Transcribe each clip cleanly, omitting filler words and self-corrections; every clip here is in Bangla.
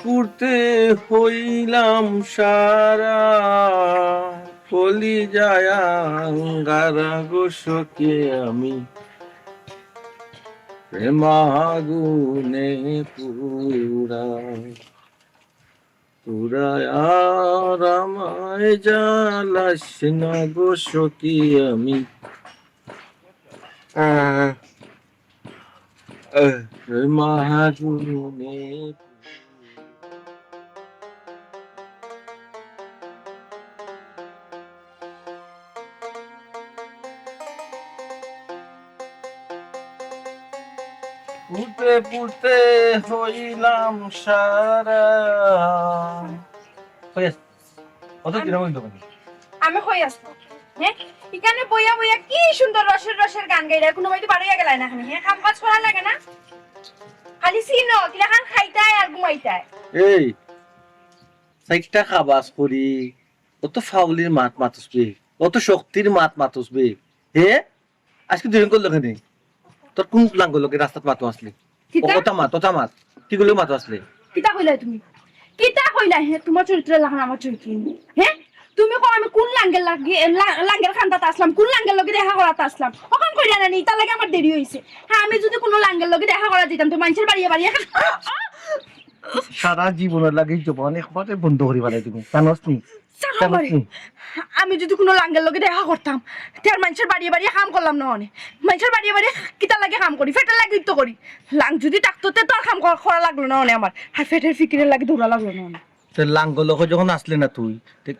পুড়তে হইলাম সারা ফলি যায় আঙ্গারা গোসকে আমি প্রেমাগুনে পুরা পুরায় আর আমায় জ্বালাস না গোসকি আমি প্রেমাগুনে পুড়তে পুড়তে হইলাম সারা অত কিরকম আমি হই আসবো হ্যাঁ এখানে বইয়া বইয়া কি সুন্দর রসের রসের গান গাইরা কোনো বাইতে বাড়িয়া গেলাই না খানি হ্যাঁ কাম কাজ করা লাগে না খালি সিনো কিলা খান খাইতায় আর ঘুমাইতায় এই সাইটটা খাবাস করি অত ফাউলির মাত মাতুসবে অত শক্তির মাত মাতুসবে হে আজকে দুজন করলো কেন তোর কোন লাঙ্গল লোকে রাস্তাত মাতো আসলি ওটা মাত কি গুলো মাতো আসলি কিতা কইলা তুমি কিতা কইলা হে তোমার চরিত্র লাগান আমার চরিত্র হ্যাঁ তুমি কো আমি কোন লাঙ্গেল লাঙ্গেল খান্দাতে আসলাম কোন লাঙ্গেল লগে দেখা করাতে আসলাম ওখান কইলা না নি তা লাগে আমার দেরি হইছে হ্যাঁ আমি যদি কোনো লাঙ্গেল লগে দেখা করা দিতাম তো মানুষের বাড়িয়ে বাড়িয়ে সারা জীবনের লাগে জীবন একবারে বন্ধ করি বানাই তুমি জানোস নি আমি যদি কোনো লাঙ্গের লগে দেখা করতাম তার মানুষের বাড়িয়ে বাড়িয়ে কাম করলাম না অনেক মানুষের বাড়িয়ে বাড়িয়ে কিতা লাগে কাম করি ফেটের লাগে তো করি লাং যদি টাকতো তো আর কাম করা লাগলো না অনেক আমার আর ফেটের ফিকিরের লাগে দৌড়া লাগলো না অনেক লাঙ্গল লোক যখন আসলে না তুই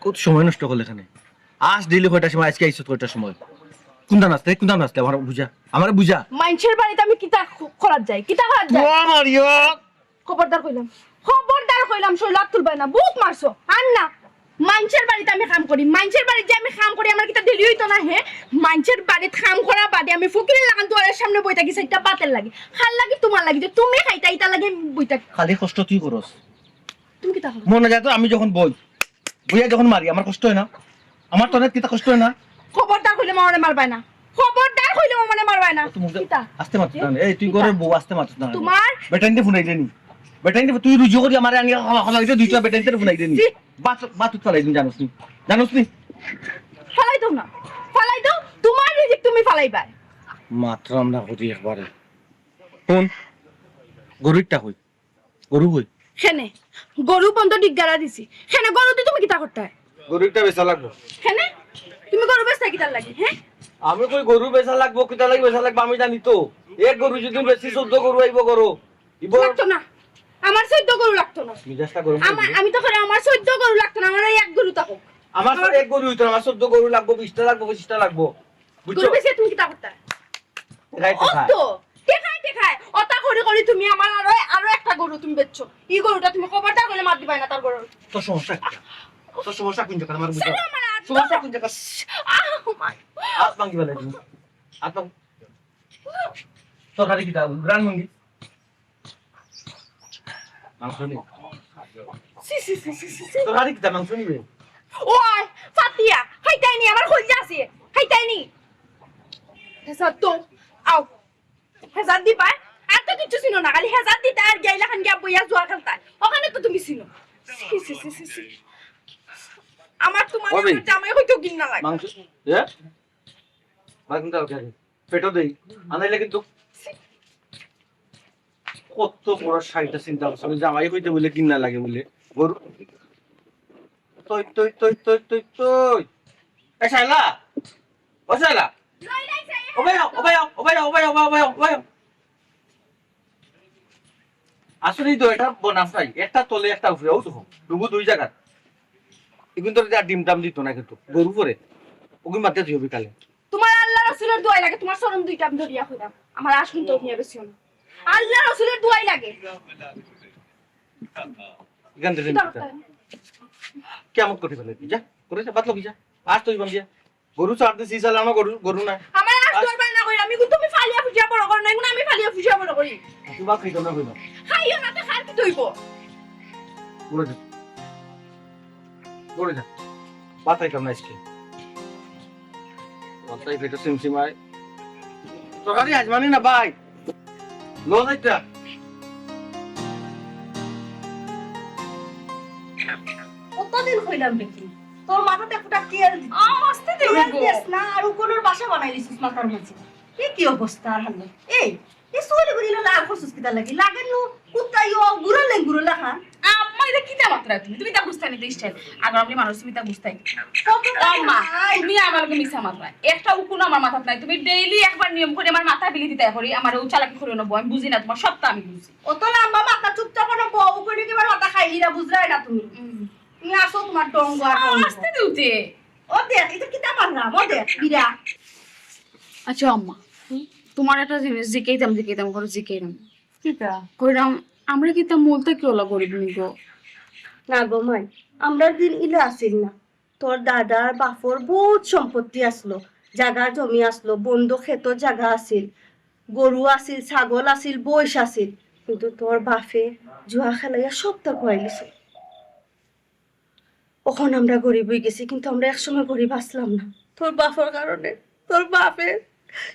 কত সময় নষ্ট করলে এখানে আজ দিলি কয়টার সময় আজকে আইসত কয়টার সময় কোনটা নাচতে আমার বুঝা মানুষের বাড়িতে আমি কিতা করার যাই কিতা করার যাই খবরদার কইলাম শৈলাক তুলবাই না বহুত মারছো আর না মানুষের বাড়িতে আমি কাম করি মানুষের বাড়িতে আমি কাম করি আমার কিতা দেরি হইতো না হে মানুষের বাড়িতে কাম করা বাদে আমি ফকিরের লাগান তোয়ারের সামনে বইতা কি সেটা পাতের লাগে খাল লাগে তোমার লাগে যে তুমি খাইতা ইতা লাগে বইতা খালি কষ্ট তুই করস তুমি কিতা করো মনে যায় তো আমি যখন বইয়া যখন মারি আমার কষ্ট হয় না আমার তো অনেক কিতা কষ্ট হয় না খবরদার কইলে মনে মারবাই না খবরদার কইলে মনে মারবাই না কিতা আস্তে মারছ না এই তুই করে বউ আস্তে মারছ না তোমার বেটাইতে ফোনাইলে নি বেটাইতে তুই রুজু করি আমারে আনি খালা দিতে দুইটা বেটাইতে ফোনাইলে নি বাত ফলাই দিন জানোস নি ফালাই দাও তোমার রিজিক তুমি ফালাইবা মাত্র আমরা করি একবারে কোন গরুটা হই গরু হই হেনে গরু বন্ধ ডিগগারা দিছি হেনে গরুতে তুমি কিতা করতে গরুটা বেচা লাগবো হেনে তুমি গরু বেচতে কিতা লাগে হ্যাঁ আমি কই গরু বেচা লাগবো কিতা লাগবে বেচা লাগবে আমি জানি তো এক গরু যদি বেশি 14 গরু আইবো গরু লাগতো না আমার 14 গরু লাগতো না মিজাজটা গরম আমি তো করে আমার 14 গরু লাগতো না আমার এক গরু থাকো আমার তো এক গরু হইতো আমার 14 গরু লাগবো 20টা লাগবো 25টা লাগবো বুঝছো গরু বেচে তুমি কিতা করতে তো দেখাই ওটা করে তুমি আমার আরো একটা গরু তুমি বেচছো এই গরুটা তুমি কবরটা কইলে মার দিবাই না তার গরু তো সমস্যা কোন জায়গা আমার বুঝছো সমস্যা কোন জায়গা আত মাঙ্গি বলে তুমি আত তরকারি কিটা গ্রান মাঙ্গি মাংস নি তরকারি কিটা মাংস নিবে ওই ফাতিয়া খাইতাইনি আমার খোঁজ আছে খাইতাইনি হেসাদ তো আও হেসাদ দি পায় আর তো কিছু ছিল না খালি হেসাদ দিতে আর গাইলা খান গিয়া বইয়া জোয়া খেলতা ওখানে তো তুমি ছিল আমার তোমার জামাই হইতো কিন না লাগে মাংস এ মাংস দাও খাই পেটো দেই আনাইলে কিন্তু কত বড় শাড়িটা চিন্তা করছ জামাই হইতে বলে কিন না লাগে বলে গরু তুই এ শালা ও শালা ওবাই আসলে তো এটা বনাফাই একটা তলে একটা উপরে ও তো ডুবু দুই জায়গা এখন তো ডিম টাম দিত না কিন্তু গরু পরে ওগুলো মারতে দিও বিকালে তোমার আল্লাহ রাসূলের দোয়াই লাগে তোমার শরম দুইটা আমি ধরিয়া কইরাম আমার আসুন তো নিয়ে বেশিও না আল্লাহ রাসূলের দোয়াই লাগে এখান থেকে কেমন করে ফেলে যা করে যা বাতলো কি যা আজ তুই বান যা গরু চার দিছি চালানো গরু না আমার আর দরবার না কই আমি কিন্তু তুমি ফালিয়া ফুজিয়া বড় কর না আমি ফালিয়া ফুজিয়া বড় করি তুই বাত খাইতো না কইলো খাইও না তো খার কি তৈব করে যা বাত খাইতাম না আজকে বাতাই ফেটো সিমসিমাই তরকারি আজ মানি না ভাই লো যাইতা কতদিন কইলাম দেখি তোর মাথাতে ফুটা তেল আস্তে দে দিস না আর কোনোর বাসা বানাই দিছিস মাথার মাঝে কি অবস্থা হলো এই সোলে গুলিলো লাল খসুস কিটা লাগি লাগে নো কুত্তাইও গুরলে হা আম্মা এটা কিটা মাত্রা তুমি তা বুঝতাই না স্টাইল আগে আমি মানুষ তুমি তা বুঝতাই আম্মা তুমি আমাকে মিছা মাত্রা একটা উকুন আমার মাথাত নাই তুমি ডেইলি একবার নিয়ম করে আমার মাথা বিলি দিতে করি আমার ও চালাকি করে নেবো আমি বুঝি না তোমার সবটা আমি বুঝি অত লম্বা মাথা চুপচাপ না বউ করে দিবার মাথা খাইলিরা বুঝলাই না তুমি তুমি আসো তোমার ডঙ্গ আর আস্তে দিউতে ও দেখ এটা কিটা মারলাম ও দেখ বিরা আচ্ছা আম্মা তোমার একটা জিনিস জিকেইতাম করে জিকেইতাম কিটা কইরাম আমরা কি তা মূলতে কি ওলা গরিব নিগো না গো মাই আমরা দিন ইলে আসিল না তোর দাদার বাপর বহুত সম্পত্তি আসলো জাগা জমি আসলো বন্ধ ক্ষেত জাগা আসিল গরু আসিল ছাগল আসিল বইস আসিল কিন্তু তোর বাপে জুয়া খেলাইয়া সব তোর হয়ে গেছে ওখানে আমরা গরিব হয়ে গেছি কিন্তু আমরা একসময় গরিব আসলাম না তোর বাপর কারণে তোর বাপে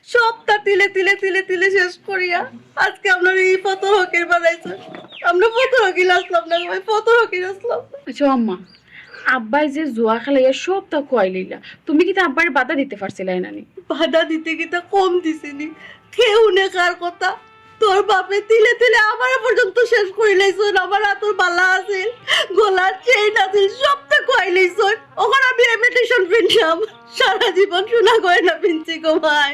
সবটা তিলে তিলে তিলে তিলে শেষ করিয়া আজকে আমরা এই পতর হকির বানাইছে আমরা পতর হকির আসলাম না ভাই পতর হকির আসলাম আচ্ছা আম্মা আব্বাই যে জুয়া খেলাইয়া সব তা কয় লইলা তুমি কি তা আব্বার বাধা দিতে পারছিলাই নানি বাধা দিতে গিয়ে কম দিছিনি কেউ নে কার কথা তোর বাপে তিলে তিলে আমার পর্যন্ত শেষ করে লাইছো আমার হাতের বালা আছে গলার চেইন আছে সবটা কয় লাইছো ওখানে আমি ইমিটেশন পিনলাম সারা জীবন শোনা গয়না পিনছি গো ভাই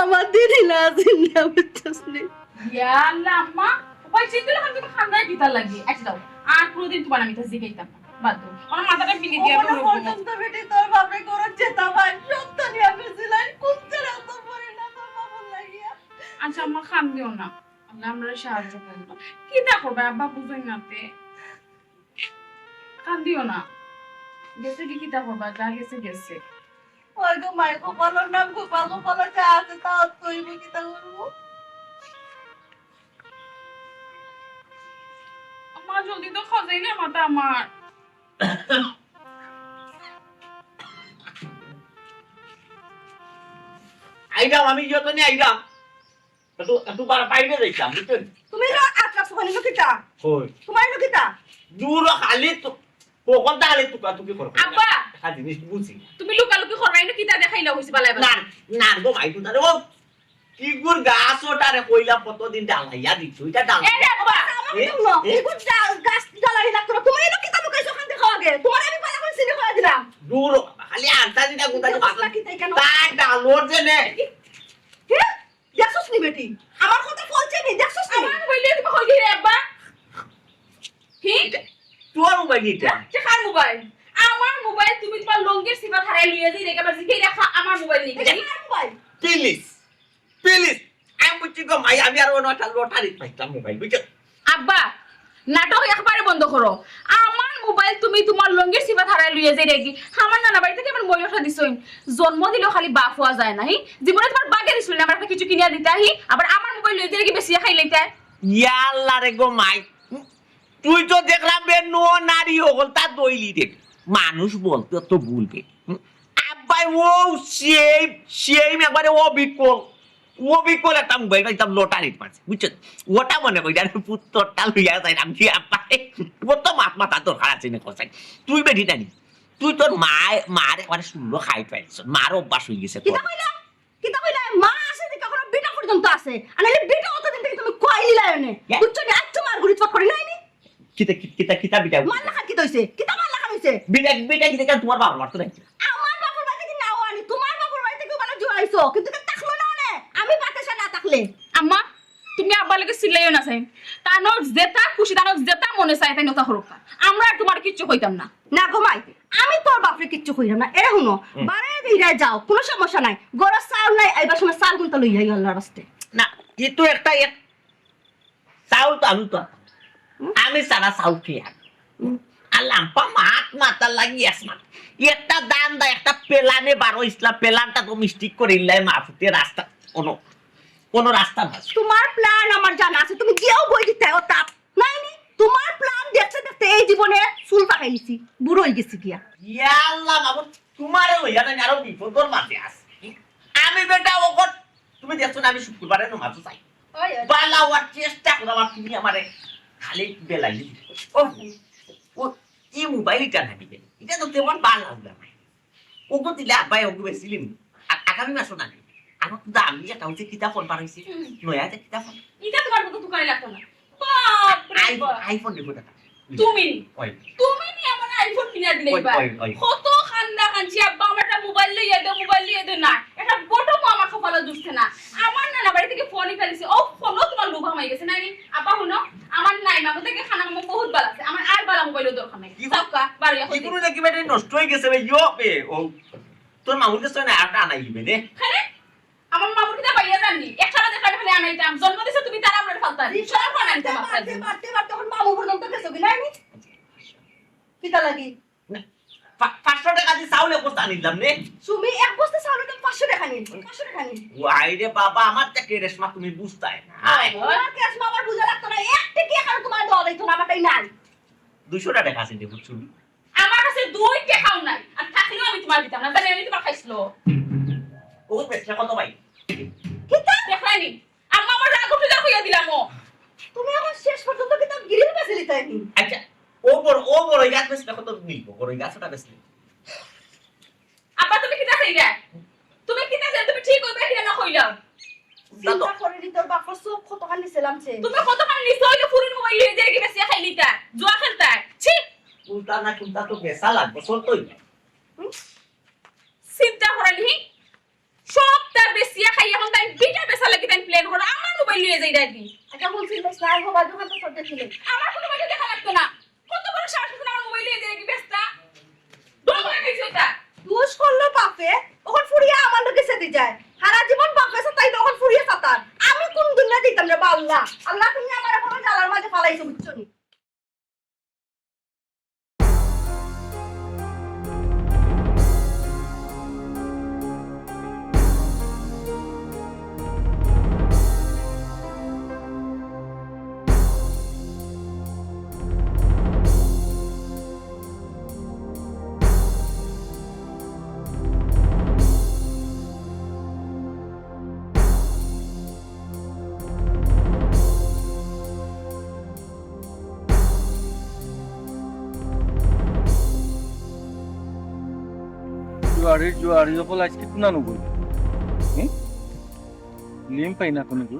আমার দিনই না আছে না বুঝছস নি ইয়া আল্লাহ আম্মা ওই চিন্তা হল তুমি খান্দায় দিতা লাগি আচ্ছা দাও আর কোনদিন তোমার আমি তা জিগাইতাম বাদ দাও আমার মাথাটা বিলি দিয়া ওখানে পর্যন্ত বেটি তোর বাপে করে যেতা ভাই সত্য নিয়ে ফেছিলাই কুত্তে রাত পরে না তোর বাবুর লাগিয়া আচ্ছা আম্মা খান দিও না আল্লাহ আমরা সাহায্য করবো কি তা করবে আব্বা বুঝাই নাতে খান দিও না গেছে কি তা করবা যা গেছে গেছে ওই গো মাই গোপালর নাম গোপাল যা আছে তা কইব কি তা করব আম্মা জলদি তো খোঁজেই না মাথা আমার আইডাম আমি যত নি আইডাম একটু বাইরে যাইতাম বুঝছেন তুমি না আকাশ ওখানে কিটা কই তোমার কিটা দূর খালি তো কোকন দালে টুকা টুকি করো আব্বা খালি জিনিস বুঝি তুমি লুকালুকি করবাই না কি তা দেখাইলা হইছে বালাই না বালাই না গো ভাই তো দারে ও কি গুর গাছ ওটারে কইলা কতদিন ডালাইয়া দিছ ওইটা ডাল এ রে আব্বা এগুলো গাছ জ্বালাই লাগতো তুমি এলো কিটা লুকাইছো ওখান থেকে খাওয়াগে তোমার আমি পালা করে সিনে খাওয়া দিলাম দূর খালি আনতা দিটা গুতা যে মশলা কি তাই কেন তা ডালোর যে নে দেখছস নি বেটি আমার কথা ফলছে নি দেখছস নি আমার মোবাইলে তুমি কই রে আব্বা হি তোর মোবাইল এটা যে কার মোবাইল আমার মোবাইল তুমি তোমার লঙ্গের সিফা হারাই লইয়া যাই রেখা বাজি কে রাখা আমার মোবাইল নিয়ে গেছি মোবাইল প্লিজ আমি বুঝছি গো ভাই আমি আর ওটা লটারি পাইতাম মোবাইল বুঝছো আব্বা নাটক একবারে বন্ধ করো আমার মোবাইল তুমি তোমার লঙ্গের সিফা হারাই লইয়া যাই রেখি আমার নানা বাড়ি থেকে আমার মোবাইল ওঠা দিছই জন্ম দিলেও খালি বাপ হওয়া যায় না হি জীবনে তোমার বাগে দিছিল না আমার একটা কিছু কিনিয়া দিতে আহি আবার আমার মোবাইল লইয়া যাই রেখি বেশি খাই লইতে ইয়াল্লা রে গো মাই তুই তো দেখলাম বে নো নারী হল তা দইলি রে মানুষ বলতে তো ভুলবে আব্বাই ও সেই একবারে ও বিকল একটা মোবাইল পাইতাম লটারি পাচ্ছে বুঝছো ওটা মনে করি আর পুত্রটা লইয়া যাই আমি আব্বাই ও তো মাথা তোর খারাপ চিনে কোথায় তুই বেটি জানি তুই তোর মার একবারে শুনলো খাই পাইছ মার অভ্যাস হয়ে গেছে কিটা কইলা মা আছে দেখো কোনো বিটা পর্যন্ত আছে আনালে বিটা অতদিন থেকে তুমি কইলি লাইনে বুঝছো নি আজ তোমার গুলি চট করি নাইনি কিতা বিটা মাল্লা খান কি দইছে কিটা মাল্লা খান হইছে বিটা কিতা তোমার বাবা মারতো নাকি আমার বাপুর বাড়ি থেকে নাও আনি তোমার বাপুর বাড়ি থেকে বলা জুয়াইছো কিন্তু তাকলো না নে আমি বাতাসে না তাকলে আম্মা তুমি আব্বা লাগে সিলাইও না চাই তানোর যেটা খুশি তানোর যেটা মনে চাই তাই নতা হরকা আমরা আর তোমার কিচ্ছু কইতাম না না ঘুমাই আমি তোর বাপরে কিচ্ছু কইলাম না এরা হুনো বারে দিরা যাও কোনো সমস্যা নাই গরস চাল নাই আইবার সময় চাল গুনতা লই যাই আল্লাহর রাস্তে না itu একটা চাউল তো আমি সারা চাউল খেয়ে আর লাম্পা মাতার লাগি আসমান একটা দান দা একটা পেলানে বারো ইসলাম পেলানটা তো মিস্টিক করে ইল্লাই মাফুতে রাস্তা কোনো রাস্তা না তোমার প্ল্যান আমার জানা আছে, তুমি গিয়েও বই দিতে ও তাপ নাই নি। তোমার প্ল্যান দেখতে দেখতে এই জীবনে চুল পাকাইছি, বুড়ো হয়ে গেছি গিয়া। ইয়া আল্লাহ বাবু তোমারে লইয়া না আরো বিপদর মাঝে আছে আমি বেটা ওকট তুমি দেখছো না আমি শুক্রবারে নামাজ চাই বালা ওয়ার চেষ্টা করলাম তুমি আমারে খালি বেলাই ও ও কি মোবাইলটা নাবি এটা তো তেমন ভালো লাগলো না ওগো দিলে আব্বাই ওগো বেশিলিম আগামী মাসে না আমার তো দাম নিয়ে একটা হচ্ছে কিতাব ফোন পারাইছি নয়া একটা কিতাব ফোন এটা তোমার মতো দোকানে লাগতো না বাপ রে বাপ। আইফোন দেবো দাদা তুমি ওই তুমি নি আমার আইফোন কিনে দিলে ওই, এবার ওই, ওই। কত খান্দা খানছি আব্বা আমার একটা মোবাইল লইয়া দে না এটা বটম আমার কপালে দুসছে না আমার না বাড়ি থেকে ফোনই ফেলেছে ও ফোনও তোমার লোভা হয়ে গেছে না নি আপা শুনো আমার নাই মামু থেকে খানা মামু বহুত ভালো আছে আমার আর বালা মোবাইল দরকার নাই কি সাউকা বাড়ি কি এখন কোনো নাকি বেটা নষ্ট হয়ে গেছে রে ইয়ো বে ও তোর মামুর কাছে না আটা আনাই দিবে রে খানে আমার মামুর কিটা বাইয়া জানি একটা বাজে কাটে ফেলে আনাইতাম জন্ম দিছে তুমি তার আমরা ফালতা সব বানাইতাম মারতে মারতে মারতে এখন মামু পর্যন্ত গেছো কি নাই নি? কিতা লাগি? 500 টাকা দিয়ে চাউলে বস্তা নিলাম রে তুমি এক বস্তা চাউলের দাম 500 টাকা নিন, 500 টাকা নিন। ওয়াই রে বাবা আমার থেকে রেশমা তুমি বুঝতাই না তোমার কি আসমা আমার বুঝা লাগতো না, এক টাকা এখন তোমার দেওয়া যাইতো না, আমারটাই নাই। 200 টাকা আছে দেবো চুরি আমার কাছে দুই টাকাও নাই আর থাকলেও আমি তোমার দিতাম না তাহলে আমি তোমার খাইছিল ও পেছনে কত ভাই কিতা? দেখলাইনি আম্মা আমার রাগ উঠে হইয়া দিলাম ও তুমি এখন শেষ পর্যন্ত কিতা গিরিল বেচে লিতাই নি? আচ্ছা ও বড় গাছ বেশলে কত নিব বড় গাছটা বেশলে আব্বা তুমি কিতা চাই রে তুমি কিতা চাই তুমি ঠিক কইবে কি না কইলাম চিন্তা করে নি তোর বাপর সব কতখানি ছিলাম সে। তুমি কতখানি নিছো ওই যে ফুরিন মোবাইল লিয়ে যায় কি বেশি খাইলিতা জুয়া খেলতা ছি উল্টা না কুলটা তো বেসা লাগবে চলতই না চিন্তা করালি সব তার বেশি খাই এখন তাই বিটা বেশা লাগি তাই প্ল্যান করো আমার মোবাইল লিয়ে যাই দাদি আচ্ছা বলছিল স্নাই হবা দোকান তো সরতে ছিল। আমার কোনো মোবাইল দেখা লাগতো না কত বড় সাহস আছে আমার মোবাইল লিয়ে যায় কি বেস্তা ডোবা খাইছো তা দোষ করলো বাপে, ওখন ফুরিয়া আমার লগে সেতে যায়। সারা জীবন বাপে সাতাই ওখন ফুরিয়া সাতার। আমি কোন দুনিয়া দিতাম রে বাউলা। আল্লাহ তুমি আমার কোনো জালার মাঝে ফালাইছো বুঝছো নি? জুয়ারি অকল আজকে কোনা নগৈ লিম পাই না কোনো গো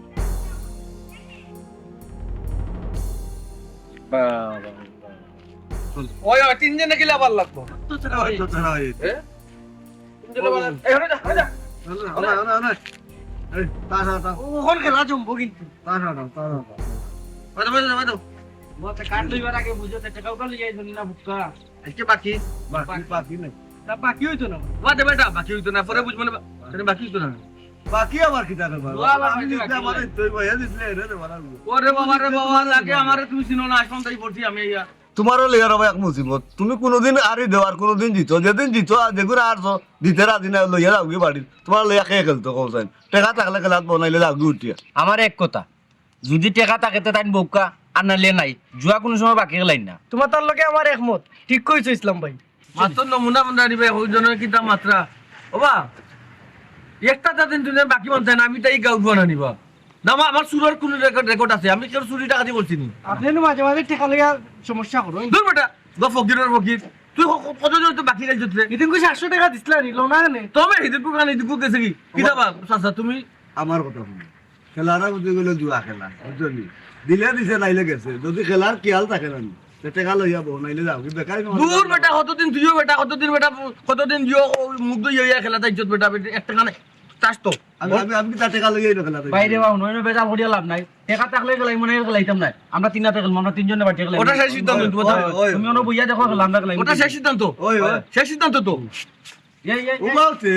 ওই তিনজনে গেলে আবার লাগবো ওখান খেলা জমবো কিন্তু কাঠ লইবার আগে বুঝো টাকাটা লিয়ে আইছো না বুকা আজকে বাকি নাই বাকি হইতো না বাদে বেটা বাকি হইতো না পরে বুঝবো না বাকি হইতো না বাকি আমার কি থাকে ওরে বাবা রে বাবা লাগে আমারে তুমি চিনো না আসলাম তাই পড়ছি আমি তোমারও লেয়ার হবে এক মুসিবত তুমি কোনোদিন আরি দেও আর কোনোদিন জিতো যেদিন জিতো আর দেখুন আর দিতে রাজি না লইয়া যাওগি বাড়ির তোমার লইয়া খেয়ে খেলতো কৌসাইন টেকা থাকলে খেলাত বনাইলে যাওগি উঠিয়া আমার এক কথা যদি টেকা থাকে তো তাই বউকা আর নালে নাই জুয়া কোনো সময় বাকি গেলাই না তোমার তার লগে আমার একমত ঠিক কইছো ইসলাম ভাই মাত্র নমুনা বন্ধা দিবে ওইজনের কিতা মাত্রা ওবা একটা দিন তুমি বাকি মানতে না আমি তাই গাউট বানা নিবা না আমার সুরের কোন রেকর্ড আছে আমি কেউ চুরি টাকা দিয়ে বলছি নি আপনি মাঝে মাঝে টেকা লইয়া সমস্যা করো দূর বেটা গো ফকিরের ফকির তুই কতজন তো বাকি রাইছ তুই এদিন কই 700 টাকা দিছলা নিলো না নে তুমি হিদিকু কানে হিদিকু গেছে কি কিতা বা চাচা তুমি আমার কথা শুনো খেলাটা বুঝে গেলে জুয়া খেলা বুঝলি দিলে দিছে নাইলে গেছে যদি খেলার কি হাল থাকে না টেকা লইয়া বনাইলে যাওগি বেকার দূর বেটা কতদিন তুইও বেটা কতদিন জিও মুখ দই ইয়া খেলা তাই ইজ্জত বেটা একটা কানে চাস তো আমি কি তা টেকা লইয়াই খেলা বাইরে বাউ নয় বেজা ভরিয়া লাভ নাই টেকা থাকলে গেলাই মনে গেলাইতাম না আমরা তিনটা গেলাম আমরা তিনজনে বাড়ি গেলাম ওটা শেষ সিদ্ধান্ত তুমি অন বইয়া দেখো গেলাম আমরা গেলাম ওটা শেষ সিদ্ধান্ত ওই শেষ সিদ্ধান্ত তো ও বলতে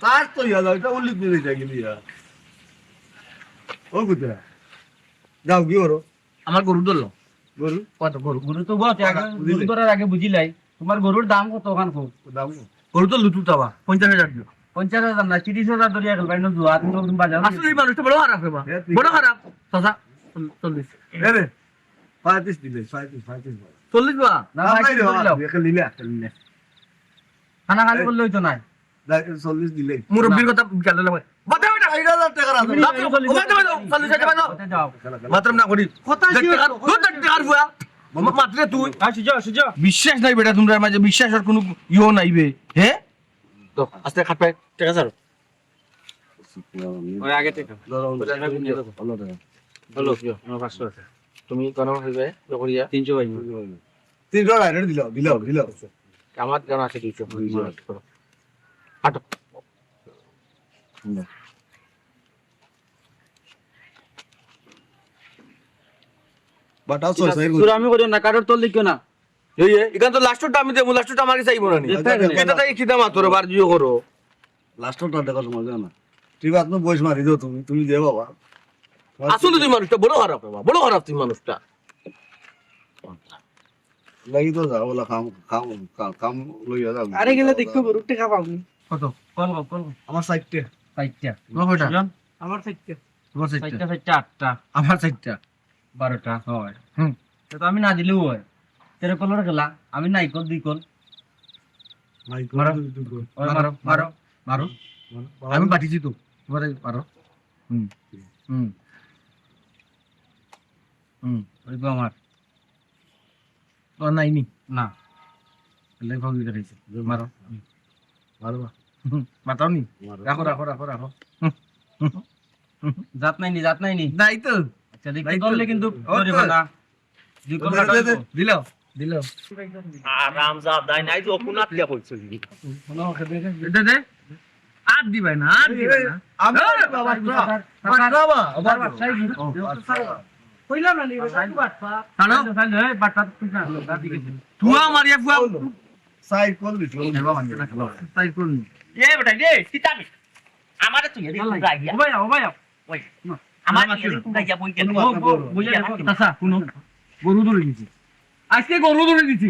তার তো ইয়া যাও এটা উল্লেখ করে যাই গিয়া ও কুতা যাও কি ওরো আমার গরু ধরলো গরু কত গরু গরু তো বলতে আগে গরু ধরার আগে বুঝিলাই তোমার গরুর দাম কত ওখান কো দাম গরু তো লুটু তাবা 50,000 দিও 50,000 না 30,000 ধরিয়া গেল ভাই না জুয়া তুমি বাজার আসলে এই মানুষটা বড় খারাপ রে বা বড় খারাপ চাচা 40 এরে 35 দিলে 35 40 বা না ভাই দেখে নিলে একটা নিলে খানা খালি বললে হইতো না 40 দিলে মুরব্বির কথা গেল না বাতা বেটা 5,000 টাকা আছে যাও মাত্র না করি টাকার ফুয়া মাত্র তুই সুজা বিশ্বাস নাই বেটা তোমরা মাঝে বিশ্বাসের কোনো ইও নাইবে হে তো আস্তে খাট পায় টাকা ছাড়ো ওই আগে থেকে হলো আমার 500 আছে তুমি কোন হইবে করিয়া 300 ভাই 300 ডাইরেক্ট দিল আমার কেন আছে 200 হাঁটো বাটাও 6 সুরা আমি করি না কারোর তোল লিখিও না এই এখান তো লাস্টটা আমি দেবো লাস্টটা আমার চাইবো না এটা তাই কিটা মাত্র বার জিও করো লাস্টটা দেখো তোমার জানা ঠিক আছে বয়স মারি দাও তুমি দে বাবা আসলে তুই মানুষটা বড় খারাপ বাবা বড় খারাপ তুই মানুষটা লাগি তো যাও বলা কাম লইয়া যাও আরে গেলে দেখো গরু টাকা পাওনি কত কল আমার সাইডতে 5টা কয়টা আমার থাকতে তোমার 5টা 8টা আমার 4টা 12টা হয় তো আমি না দিলেও হয় তেরে কলর গেলা আমি নাই কল 2 কল মাই মারো। ওই মারো মারো মারো আমি পাঠিয়েছি তো তোমার মারো হুম হুম ওই গো আমার তো নাইনি না লাই ভাগ দিতে রইছে মারো মারো মাতাও নি মারো রাখো রাখো রাখো রাখো জাত নাই নি নাই তো আচ্ছা দেখি নাই তো। করলে কিন্তু ও তো। ধরিব না 2 কল দে, দে, দে। দিল দিল আরাম যা দাই নাই তো কোনাত লিয়া কইছ দে দে আর দিবাই না আর দিবাই না আমি বাবা বাবা কইলাম না নিবে সাইড বাটপা ছাড়ো তাহলে এই বাটটা তুই না দাদি গেছে তুয়া মারিয়া ফুয়া সাইকেল দিছো নেবা মানে না তাই করুন এ বেটা রে কিতাবি আমারে তুই এদিকে রাখিয়া ও ভাই ওই আমার এদিকে রাখিয়া বই কেন বুঝা দেখো চাচা শুনো গরু ধরে দিছি আজকে গরু ধরে দিছি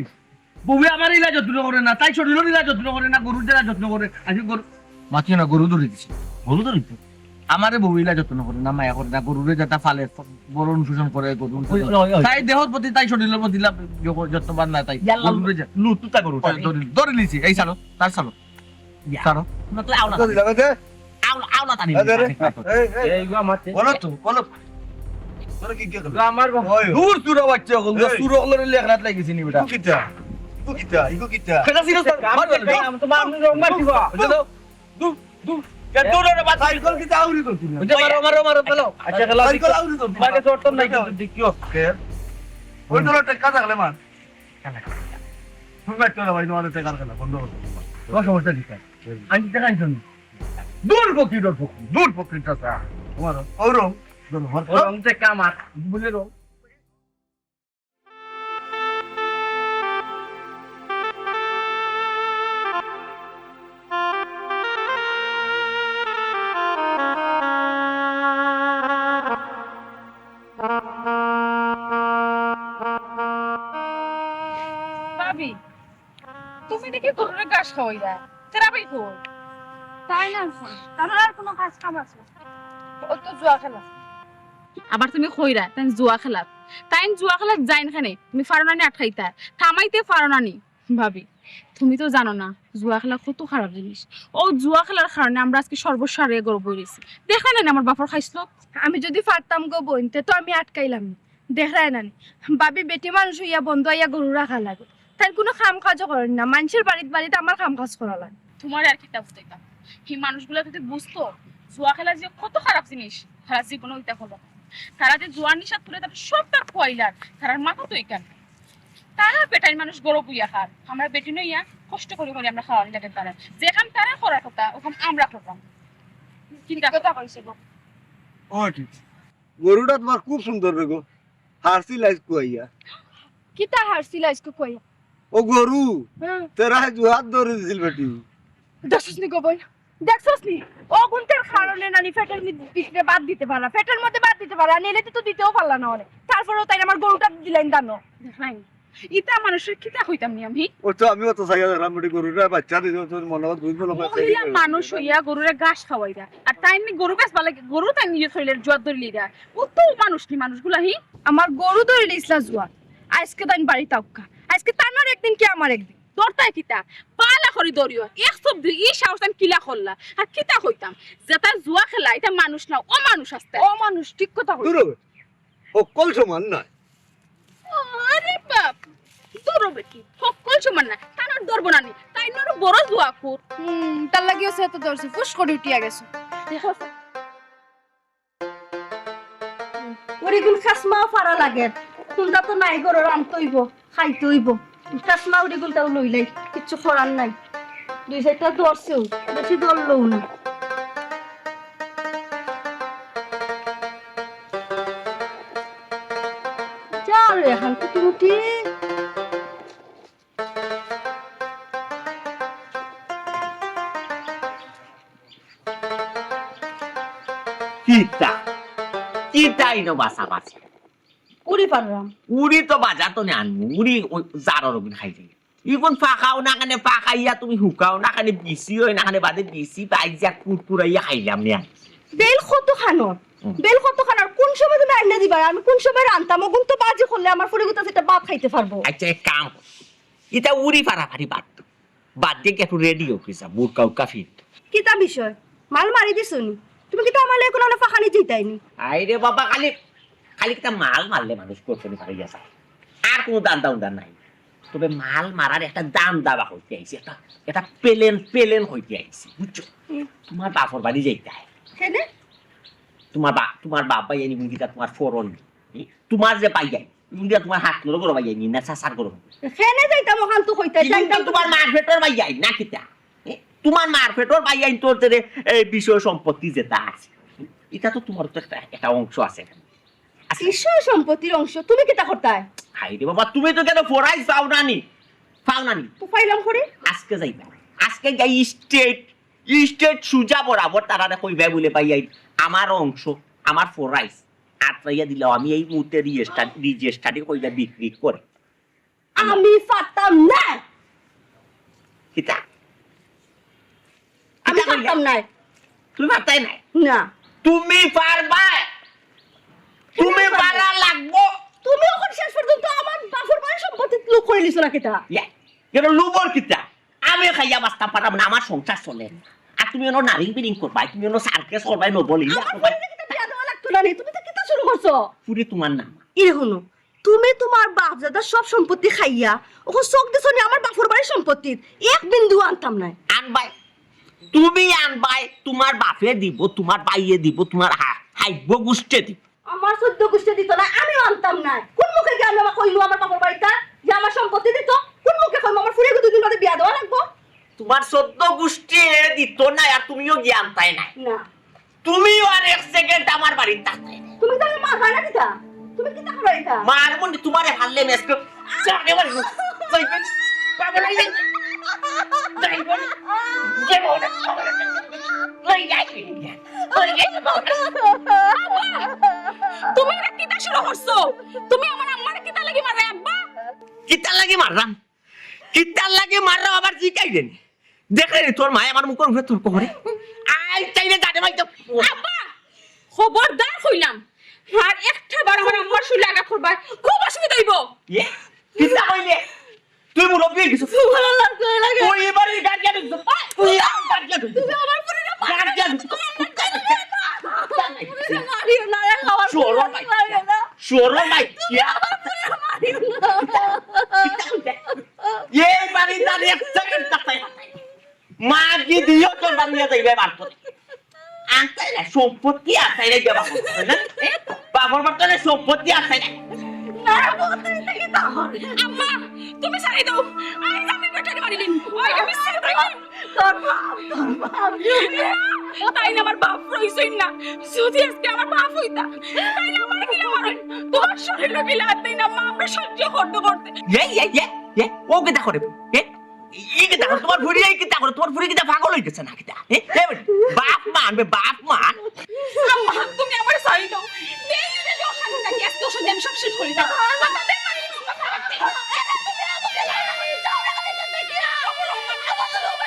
বউয়ে আমার ইলা যত্ন করে না তাই শরীরের ইলা যত্ন করে না গরুর যারা যত্ন করে আজকে গরু মাছি না গরু ধরে দিছি গরু ধরে দিতে আমারে বউ ইলা যত্ন করে না মায়া করে না গরুরে যাতা ফালে বড় অনুশোষণ করে গরু তাই দেহর প্রতি তাই শরীরের প্রতি যত্নবান না তাই গরুরে যা লুতুতা গরু ধরে নিছি এই ছাড়ো তার ছাড়ো ছাড়ো না তো আওলা দিলা বে আওলা তানি এই গো আমার বলো তো বলো তোরা কি কি করব আমার ওই দূর সুরা বাচ্চা হল সুরা হলের লেখনাত লাগিছি নি বেটা কিটা ইগো কিটা খেলা সিরিয়াস মার গেল আমি তো মারনি রং মারছি গো দূর দূর কে দূরে বাত সাইকেল কিটা আউরি করছিস মারো মারো মারো ফেলো আচ্ছা খেলা সাইকেল আউরি করছিস মাকে চড়তো নাই কিন্তু দেখিও কে ওই তোরা টাকা থাকলে মার তুমি বাইতে না ভাই তোমার টাকা খেলা বন্ধ করো তোমার সমস্যা কি আমি টাকা আনছি দূর পকি দূর পকিটা সা তোমার ওরম রং থেকে আমার বলে রো ভাবি তুমি দেখি গরুরে ঘাস খাওয়াইলা তেরা ভাই কই তাই না তার আর কোনো কাজ কাম আছে ও তো জুয়া খেলা আবার তুমি কইরা তাই জুয়া খেলা যাইন খানে তুমি ফারনানি আটকাইতা থামাইতে ফারনানি ভাবি তুমি তো জানো না জুয়া খেলা কত খারাপ জিনিস ও জুয়া খেলার কারণে আমরা আজকে সর্বসারে গর্ব হইছি দেখা না আমার বাপর খাইছিল আমি যদি পারতাম গো বইনতে তো আমি আটকাইলাম দেখায় না ভাবি বেটি মানুষ হইয়া বন্ধ হইয়া গরু রাখা লাগে তাই কোনো কাম কাজও করেন না মানুষের বাড়িতে আমার কাম কাজ করা লাগে তোমার আর কিতা বুঝতাম এই মানুষগুলো যদি বুঝতো জুয়া খেলা যে কত খারাপ জিনিস তারা জীবনে ওইটা করলো তারা যে জুয়ার নিশাত করে তারা সবটা খোয়াইলার তারার মাথা তো এখান তারা বেটাই মানুষ গরু বুইয়া খার আমরা বেটি নইয়া কষ্ট করে করে আমরা খাওয়ানি লাগে তারা যেখান তারা করার কথা ওখান আমরা করলাম চিন্তা কথা কইছে গো ও ঠিক গরুটা তোমার খুব সুন্দর রে গো হাসি লাইস কুইয়া কিতা হারছিল আজকে কই ও গরু তেরা জুহাত ধরে দিছিল বেটি দশস নি গো বই দেখছস নি অগুন্তের কারণে নানি ফেটের ভিতরে বাদ দিতে পারা, ফেটের মধ্যে বাদ দিতে পারা, নেলে তো দিতেও পারলা না অনেক। তারপরেও তাই আমার গরুটা দিলেন দানো। দেখাই ইটা মানুষের কিতা হইতাম নি আমি ও তো আমি অত চাই রামটি গরুটা বাচ্চা দিছো তোর মনে হয় দুই বলো মহিলা মানুষ হইয়া গরুরে ঘাস খাওয়াই দেয় আর তাই নি গরু গাছ পালে গরু তাই নিজে শরীরের জোয়ার ধরে লিয়ে দেয়। ও তো মানুষ নি মানুষগুলা হি আমার গরু ধরে লিসলা জুয়া আজকে তাই বাড়ি তাউকা, আজকে তানোর একদিন কি আমার একদিন। তোর তাই কিতা পালা করি দরিও এক শব্দ ই সাহসান কিলা করলা আর কিতা হইতাম যেটা জুয়া খেলা এটা মানুষ না ও মানুষ আসতে ও মানুষ ঠিক কথা কই। দূর অকল সমান নয়। আরে বাপ দরবে কি সকল সমান না তানোর দরব না নি তাই নর বড় জুয়া কর তার লাগিও সে তো দর্শি ফুস করে উঠিয়া গেছে। দেখো ওরিগুল খাসমা ফারা লাগে তোমরা তো নাই গরুর আনতইব খাইতে হইব খাসমা ওরিগুলটাও লইলাই কিচ্ছু করার নাই দুই চারটা ধরছেও বেশি ধরলেও না চল এখন কুটিমুটি কিতা কিতা ইনো বাসা বাসা উড়ি পারলাম উড়ি তো বাজার তো আনবো উড়ি জারর খাই যাই ইগুন ফাঁকাও না কানে ফাঁকাইয়া তুমি হুকাও না কানে বিসি হয় না কানে বাদে বিসি বাইজা কুরকুরাইয়া খাইলাম নিয়া বেল কত খানোর বেল কত খানোর কোন সময় তুমি আইনা দিবা আমি কোন সময় রান্তাম ওগুন তো বাজে করলে আমার ফুরিগুতা সেটা বাপ খাইতে পারবো আচ্ছা এক কাম কর। ইটা উড়ি ফাড়াফাড়ি বাদ দিয়ে একটু রেডি অফিসা বুটকা উটকা ফিট কিতা বিষয় মাল মারি দিছনি তুমি কিতা আমার এখন অনেক ফাঁকানি জিতাইনি আইরে বাবা খালি খালি একটা মাল মারলে মানুষ করতে পারে গেছে আর কোনো দান্দা নাই তবে মাল মারার একটা দাম দাবা হইতে আইছে এটা পেলেন হইতে আইছে বুঝছো তোমার বাপর বাড়ি যাইতে হয় কেনে তোমার বাবা এনি মুগিটা তোমার ফরন তোমার যে পাই যায় মুগিটা তোমার হাত নরো করো পাই যায় না সাসার করো কেনে যাইতাম ওখান তো হইতে কিন্তু তোমার মার ফেটর পাই যায় না কিতা তোমার মার ফেটর পাই যায় তোর যে এই বিষয় সম্পত্তি যেটা আছে এটা তো তোমার তো একটা অংশ আছে ঈশ্বর সম্পত্তির অংশ তুমি কিতা করতাই হাইরে বাবা তুমি তো কেন ফরাইজ পাও নানি তো পাইলাম করে আজকে যাইবা আজকে যাই স্টেট সুজা বরাবর তারা কইবা বলে পাই যাই আমার অংশ আমার ফরাইজ আত্রাইয়া দিলাম আমি এই মুহূর্তে রিজিস্টারি কইলা বিক্রি করে আমি পারতাম না কিতা আমি পারতাম না তুমি পারতাই নাই না তুমি পারবা তুমি পারা লাগবো তুমি ওখানে শেষ পর্যন্ত আমার বাপের বাড়ির সম্পত্তি লোক করে নিছো না কিতা কেন লুবর কিতা আমি খাইয়া বাস্তা পারাম না আমার সংসার চলে আর তুমি অন্য নারিং বিরিং করবাই তুমি অন্য সার্কেস করবাই নবলি আমার বাড়িতে কিতা বিয়া দেওয়া লাগতো না নি, তুমি তো কিতা শুরু করছো পুরি তোমার নাম ইরে হলো তুমি তোমার বাপ দাদা সব সম্পত্তি খাইয়া ওখানে চোখ দিছো নি আমার বাপের বাড়ির সম্পত্তির এক বিন্দু আনতাম না আনবাই তুমি আনবাই তোমার বাপে দিব তোমার বাইয়ে দিব তোমার হাইব গুষ্টে দিব আমার 14 গোষ্ঠী দিত না আমি আনতাম না কোন মুখে গিয়ে আমি আমার কইলু আমার বাপের বাড়িটা যে আমার সম্পত্তি দিত কোন মুখে কইম আমার ফুরিয়ে দুদিন বাদে বিয়া দেওয়া লাগবো তোমার 14 গোষ্ঠী দিত না আর তুমিও জ্ঞান তাই না না তুমিও আর এক সেকেন্ড আমার বাড়িতে থাকতে তুমি তাহলে মা হয় না কিতা তুমি কিতা করো এটা মার মন তোমার হারলে মেসকে জানে বাড়ি যাইবেন পাগল হই যাইবেন যাইবেন যাইবেন লই যাইবেন তুমি এটা কিতা শুরু করছো তুমি আমার আম্মার কিতা লাগি মারে আব্বা কিতা লাগি মাররাম কিতা লাগি মাররাম আবার জিকাই দেন দেখলে তোর মা আমার মুখের উপরে তোর করে আই চাইলে জানে ভাই তো আব্বা খবরদার কইলাম আর একটা বার আমার আম্মার শুলে আগা করবা খুব অসুবিধা হইব ইয়ে কিতা কইলে তুই মুরব্বি কিছু ভালো লাগতো লাগে ওই এবারে গার্জিয়ান তুই গার্জিয়ান তুমি আমার ফুরিয়ে গার্জিয়ান মারিও না রে খাওয়ার শোরো ভাই শোরো ভাই মারিও না এই বাড়ি দাঁড়ি এক সেকেন্ড কাটাই মা কি দিও তোর বানিয়ে যাইবে বাড়তো আনতে না সম্পত্তি আসাই রে যাবা না বাবার বাড়তে সম্পত্তি আসাই না না বলতে থেকে তাহলে আম্মা তুমি সারি দাও আই আমি বেটারে মারিলিন ওই আমি সারি দাও তোর বাপ তাই না আমার বাপ রইছই না যদি আজকে আমার বাপ হইতা তাই না আমার কি মারেন তোমার শরীরে বিলাত তাই না মা আমরা সহ্য করতে ও কে দেখো রে ই কিতা করে তোমার ফুরি এই কিতা করে তোমার ফুরি কিতা পাগল হই গেছে না কিতা বাপ মানবে বাপ মান আম্মা তুমি আমার সরি দাও দেই দিলে অশান্তি থাকে আজকে ওষুধ আমি সব শেষ করে দাও মাথা দেন মানে মাথা রাখতে তুমি আমাকে লাগাই যাও লাগাই যাও কি আমার আমার আমার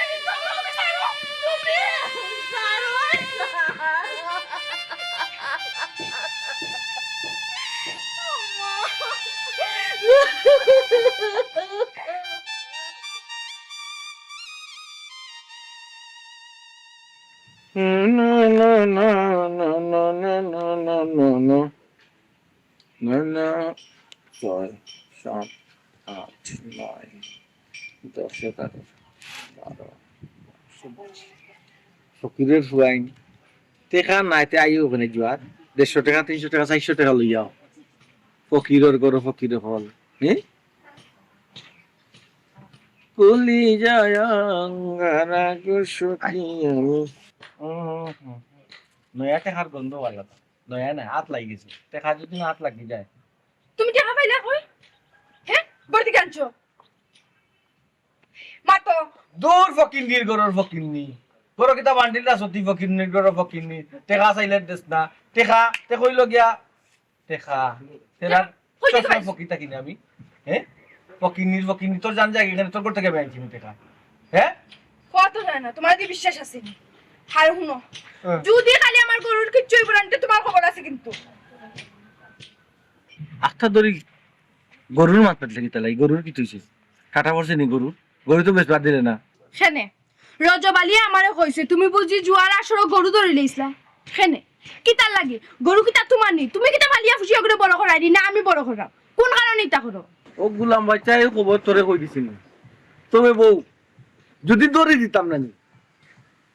তুমি ছয় সাত আট নয় 10 11 12 ফকিরের ফুয়াইন টেকা নাইতে আইও ওখানে জোয়ার 150 টাকা 300 টাকা 400 টাকা লইয়াও ফকিরের গরো ফকিরের ফল হ্যাঁ কুলি যায় আঙ্গারা কুসুকি আমি নয়া টেকার গন্ধ ভালো নয়া না হাত লাগি গেছে টেকা যদি না হাত লাগি যায় তুমি টাকা পাইলা কই হ্যাঁ বড়ি কাঞ্চো মাতো দূর ফকিন্নির গরর ফকিন্নি গরো কিতা বান্ডিল না সত্যি ফকিন্নির গরো ফকিন্নি টেকা চাইলে দেস না টেকা তে কইল গিয়া টেকা তেরা চশমা ফকিতা কিনে আমি হ্যাঁ ফকিন্নি তোর জান যায় এখানে তোর করতে গেবে আইছি টেকা হ্যাঁ কত জানা না তোমার কি বিশ্বাস আছে হার হুনো হ্যাঁ। যদি খালি আমার গরুর কিচ্ছু হইব না তোমার খবর আছে কিন্তু আখটা ধরি গরুর মাত পেটলে কি তালাই গরুর কি তুইছিস কাটা পড়ছে নি গরু তো বেশ বাদ দিলে না সেনে রজবালিয়া আমারে কইছে তুমি বুঝি জুয়ার আসর গরু ধরে লইছলা সেনে কিতা লাগে গরু কিতা তোমার নি তুমি কিতা মালিয়া ফুসিয়া করে বড় করাই দি না আমি বড় করাম কোন কারণে ইতা করো ও গুলাম বাচ্চা এই খবর তোরে কই দিছিল তুমি বউ যদি দড়ি দিতাম না নি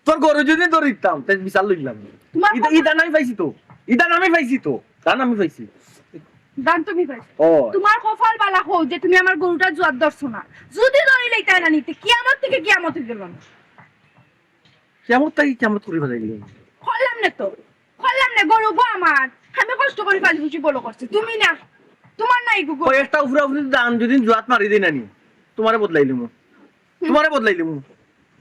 তোর গরু যদি দড়ি দিতাম তাই বিশাল লইলাম তোমার ইদা আমি পাইছি তো দান আমি পাইছি দান তুমি পাইছো ও তোমার কপাল বালা হও যে তুমি আমার গরুটা জোয়ার ধরছো না যদি ধরে লইতা না নিতে কিয়ামত থেকে কিয়ামত হয়ে গেল না কেমন করে ফেলাই দিল খরলাম না গরু গো আমার আমি কষ্ট করে পালি বুঝি বড় করছি তুমি না তোমার নাই গো কয়েকটা উফরা উফরি দান যদি জোয়াত মারি দিই নানি তোমারে বদলাইলিমু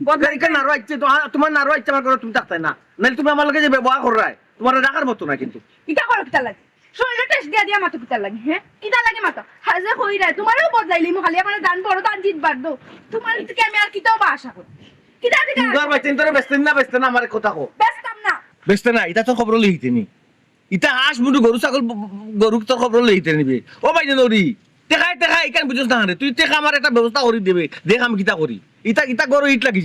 বদলাই নারো আইছে তোমার নারো আইছে আমার ঘরে তুমি থাকতাই না নাহলে তুমি আমার লগে যে ব্যবহার করাই তোমার রাখার মতো না কিন্তু ইটা করো কিতা লাগে শরীরে টেস্ট দিয়া মাতো কিতা লাগে হ্যাঁ কিতা লাগে মাতো হাজে কই রে তোমারও বদলাইলি মু খালি আমার দান বড় দান জিত বাদ দো তোমার থেকে আমি আর কিতাও বা আশা করি কিতা দিকে তোর বাচ্চা তোরে ব্যস্ত না আমার কথা কো ব্যস্তাম না ব্যস্ত না এটা তোর খবর লইতে নি ইটা হাঁস মুন্ডু গরু ছাগল গরু তোর খবর লইতে নিবি ও ভাই নরি টেকা এখান বুঝছ না রে তুই টেকা আমার একটা ব্যবস্থা করে দেবে দেখ আমি কিতা করি ইটা গরু ইট লাগি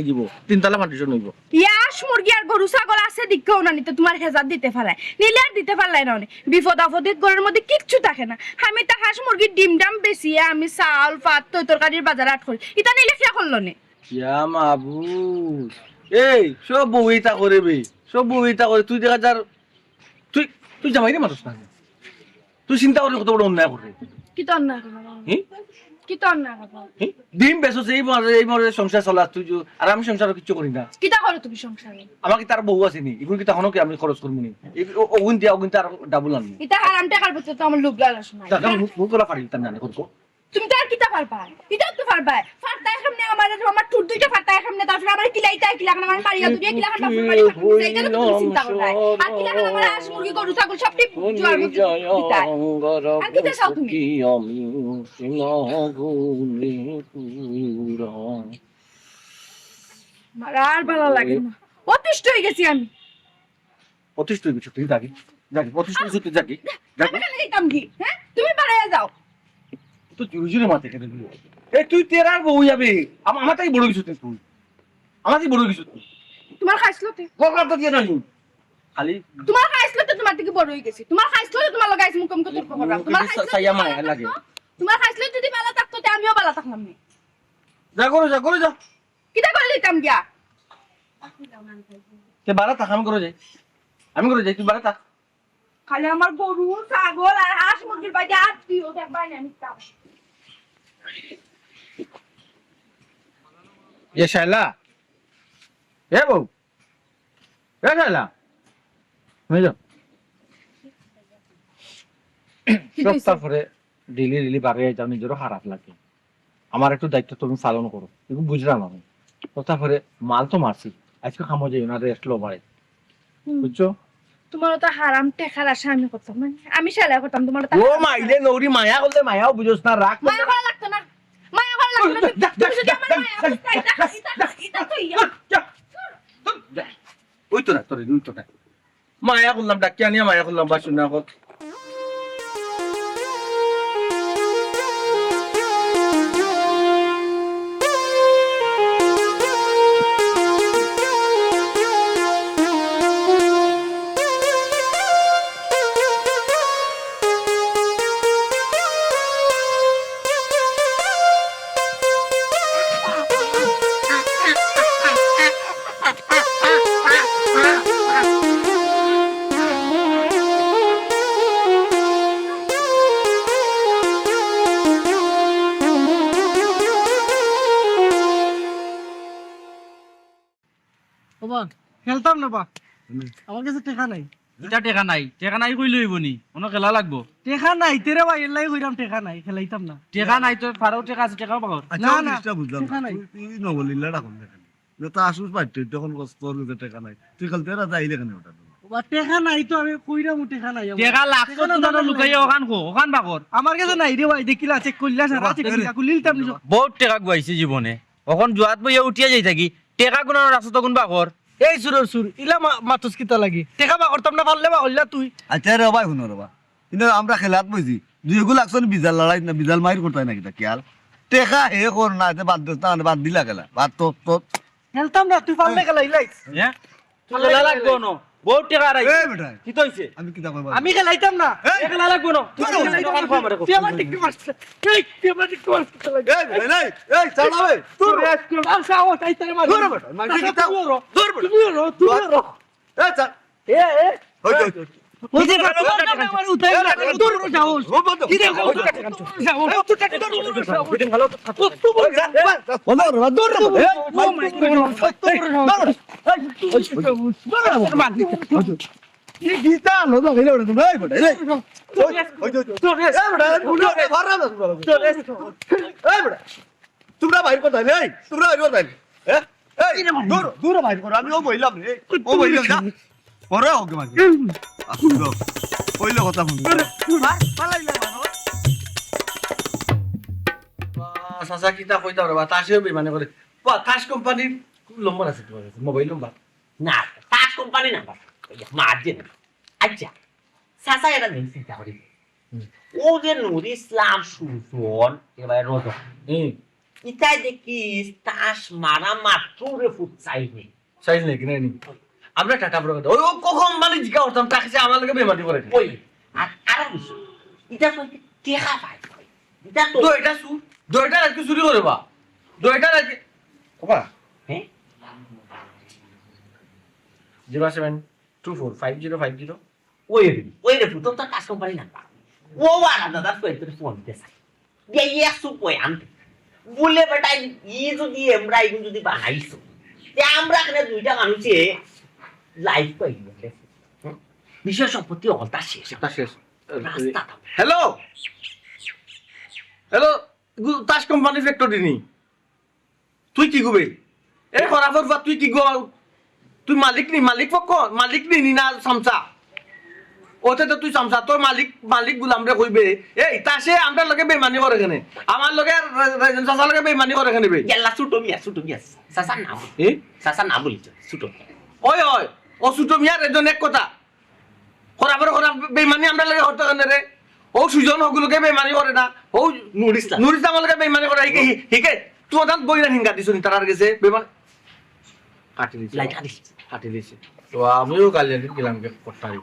যাব তিনতলা ফাউন্ডেশন হইব ইয়াস মুরগি আর গরু ছাগল আছে দিকেও না নিতে তোমার হেজার দিতে পারলাই নিলে আর দিতে পারলাই না অনেক বিপদ আপদের ঘরের মধ্যে কিচ্ছু থাকে না আমি তা হাঁস মুরগির ডিম ডাম বেশিয়ে আমি চাউল ফাত তরকারির বাজার আট করি ইটা নিলে কিয়া করলো নে ইয়া মাবুদ এই সব বউইতা করবে তুই দেখা যার তুই জামাই রে মানুষ না তুই চিন্তা করলে কত বড় অন্যায় করে কি তো অন্যায় করবো কি তো অন্যায় করবো ডিম বেসো এই মরে সংসার চলা তুই আর আমি সংসার কিছু করি না কিতা করো তুমি সংসারে আমাকে তার বউ আসেনি এগুলো কি তখনও কি আমি খরচ করবো নি ওগুন তার ডাবল আনবো ইটা হারাম টাকার ভিতরে তো আমার লোভ লালস নাই টাকা মুখ করা পারি তার জানে করবো তুমি তো আর কিতা পারবা ইটাও তো পারবা ফারতায় সামনে আমার টুট দুইটা ফারতায় সামনে তারপর আমার কিলাইতা কিলাখান আমার মারিয়া দুইটা কিলাখান বাপের বাড়ি এইটা তো তুমি চিন্তা করবা আর কিলাখান আমার হাঁস মুরগি গরু ছাগল সবটি জোয়ার মধ্যে দিতাই আর কিতা চাও তুমি আমার আর ভালো লাগে না অতিষ্ঠ হয়ে গেছি আমি অতিষ্ঠ হয়ে গেছো তুই জাগি অতিষ্ঠ হয়েছো তুই জাগি আমি কেন যেতাম কি হ্যাঁ তুমি বাড়াইয়া যাও তো জুরুজুরে মাথা কেটে দিল এই তুই তেরার বউ যাবে আমার তাই বড় কিছু তুই আমারই বড় কিছু তুই তোমার খাইছিল তে কলকাতা দিয়ে নালি খালি তোমার খাইছিল তে তোমার থেকে বড় হয়ে গেছি তোমার খাইছিল তে তোমার লাগাইছ মুকম কত প্রোগ্রাম তোমার খাইছিল সাইয়া মায়া লাগে তোমার খাইছিল যদি ভালো থাকতো তে আমিও ভালো থাকলাম না যা করে যা কিটা করে দিতাম গিয়া তে বারা থাক আমি করে যাই তুই বারা থাক খালি আমার গরু ছাগল আর হাঁস মুরগির বাইরে আর তুইও দেখবাই না আমি তাও এ শাইলা এ বউ এ শাইলা হয়ে যাও সব তারপরে ডেলি বাড়ি যাও নিজেরও খারাপ লাগে আমার একটু দায়িত্ব তুমি পালন করো, একটু বুঝলাম আমি। তো তারপরে মাল তো মারছি, আজকে খামো যাই না, রেস্ট লো বাড়ে, বুঝছো? তোমার তো হারাম টেকার আশা আমি করতাম, মানে আমি সেলাই করতাম, তোমার তো ও মাইলে নৌরি মায়া করলে মায়াও বুঝোস না, রাগ মায়া করা লাগতো না, মায়া করা লাগতো না। তুমি যদি আমার মায়া করতে, এটা তো ইয়া। ওই তো না তোর ওই তো না মায়া করলাম, ডাকি আনিয়া মায়া করলাম, বা শুনে এখন বাবা খেলতাম না বা, আমার কাছে টেকা নাই। এটা টেকা নাই কই লইব নি কোনো খেলা লাগবো। টেকা নাই তেরে ভাই এলাই কইরাম, টেকা নাই খেলাইতাম না। টেকা নাই তো ফারাও টেকা আছে, টেকাও পাগর। আচ্ছা না, ওই না, জিনিসটা বুঝলাম টেকা নাই। তুই নবলিল্লা রাখুন দেখেন তা আসুস পাইতে তখন কষ্ট করতে টাকা নাই, তুই খেলতে যাইলে কেন ওটা বাবা টেকা নাই তো আমি কইরাম, টেকা নাই আমার। টেকা লাগতো তো লুকাইয়া ওখান খো ওখান পাগর। আমার কাছে নাই রে ভাই, দেখিলা চেক করলা সারা চেক করলা কুলিলতাম নি। বহুত টেকা গুয়াইছে জীবনে, এখন জুয়াত বইয়া উঠিয়া যাই থাকি টেকা গুনানোর রাস্তা তখন পাগর। এই সুরের সুর ইলা মাতুস কিতা লাগি, টেকা বা করতাম না, পারলে বা হইলা তুই। আচ্ছা রে ভাই শুনো রবা, কিন্তু আমরা খেলাত বইছি দুইগুলো আকশন বিজাল লড়াই না, বিজাল মাইর করতে নাকি তা খেয়াল টেকা হে কর না, বাদ দিস না, বাদ দিলা খেলা বাদ তো তো খেলতাম না, তুই পারলে খেলাইলাইস। হ্যাঁ খেলা লাগবো না, বহুত টেকা এ রাইছে। বেটা কি তইছে আমি কি দেখো আমি খেলাইতাম না। খেলা লাগবো না, তুই আমার টিকটি মারছ, এই তুই আমার টিকটি মারছ। এই বেটা নাই এই চালা বে তুই আচ্ছা ও তাই তারে মার। দূর বেটা মার কি তা দূর বেটা তুই রো, তুই রো। এ চল এ এ হই হই ওই যে আমার উঠাই না, দূর যাও। ও বন্ধ কি রে যাও, তুই টাকা দূর যাও। বন্ধ রে দূর রে ও মাই গড। কি গীতা লো তো গেলে ওরে তুমি এই বেটা এই হই হই এ বেটা বুড়ো রে ভরা না এই বেটা তোমরা বাইর করতে নাই, তোমরা বাইর করতে হ্যাঁ এই দূর দূর বাইর করো, আমি ও বইলাম রে ও বইলাম না পরে হোক মানে আসুন দাও কইলে কথা শুন চাচা কিতা কইতা রবা, তাসেও বেমানে করে। তাস কোম্পানির নম্বর আছে তোমার কাছে, মোবাইল নম্বর? না তাস কোম্পানি নাম্বার মারছে না। আচ্ছা চাচা এটা নেই চিন্তা করি, ও যে নুর ইসলাম সুজন এবার রোজন ইতাই দেখিস তাস মারা মাত্র রে ফুট চাইনি সাইজ নাকি নাই নি আমরা টাটা বড় কথা ওই ও কখন মানে জিজ্ঞা করতাম তাকে যে আমার লগে বেমানি করে। ওই আর আরো বিষয় এটা তো টেকা পাই এটা তো দুইটা সুর, দুইটা রাখি চুরি করে বা, দুইটা রাখি ওবা হ্যাঁ 07245050 ওই রে ফুট তো তাস কোম্পানি নাম্বার ও আর দাদা তো ফোন দিতে চাই দিয়ে একশো পয়েন্ট বলে বেটা ই যদি আমরা এখন যদি বানাইছো তে আমরা এখানে দুইটা মানুষে লাইফ পাই বিষয় সম্পত্তি অলতা শেষ তা শেষ। রাস্তা হ্যালো হ্যালো তাস কোম্পানি ফ্যাক্টরি নি, তুই কি গুবে এ খরাফর বা তুই কি গো, তুই মালিক নি, মালিক পক্ষ মালিক নি না সামসা ওতে তো তুই সামসা, তোর মালিক গুলাম রে কইবে এই তাসে আমরা লগে বেমানি করে কেনে, আমার লগে চাচা লগে বেমানি করে কেনে বে গেলা ছুটো মিয়া সাসা না এ সাসা না বলিছ ছুটো ওই ওই ও সুটো মিয়ার এজন এক কথা খরাফর বেমানি আমরা লগে হতে কেনে রে, ও সুজন হগুলোকে বেমানি করে না, ও নুর ইসলাম নুর ইসলামকে বেমানি করে হিকে তোমার দাম বই না হিঙ্গা দিছ নি তার গেছে বেমান কাটি দিছে লাইট আদিস কাটি দিছে। তো আমিও কাল গেলাম কে পড়তাই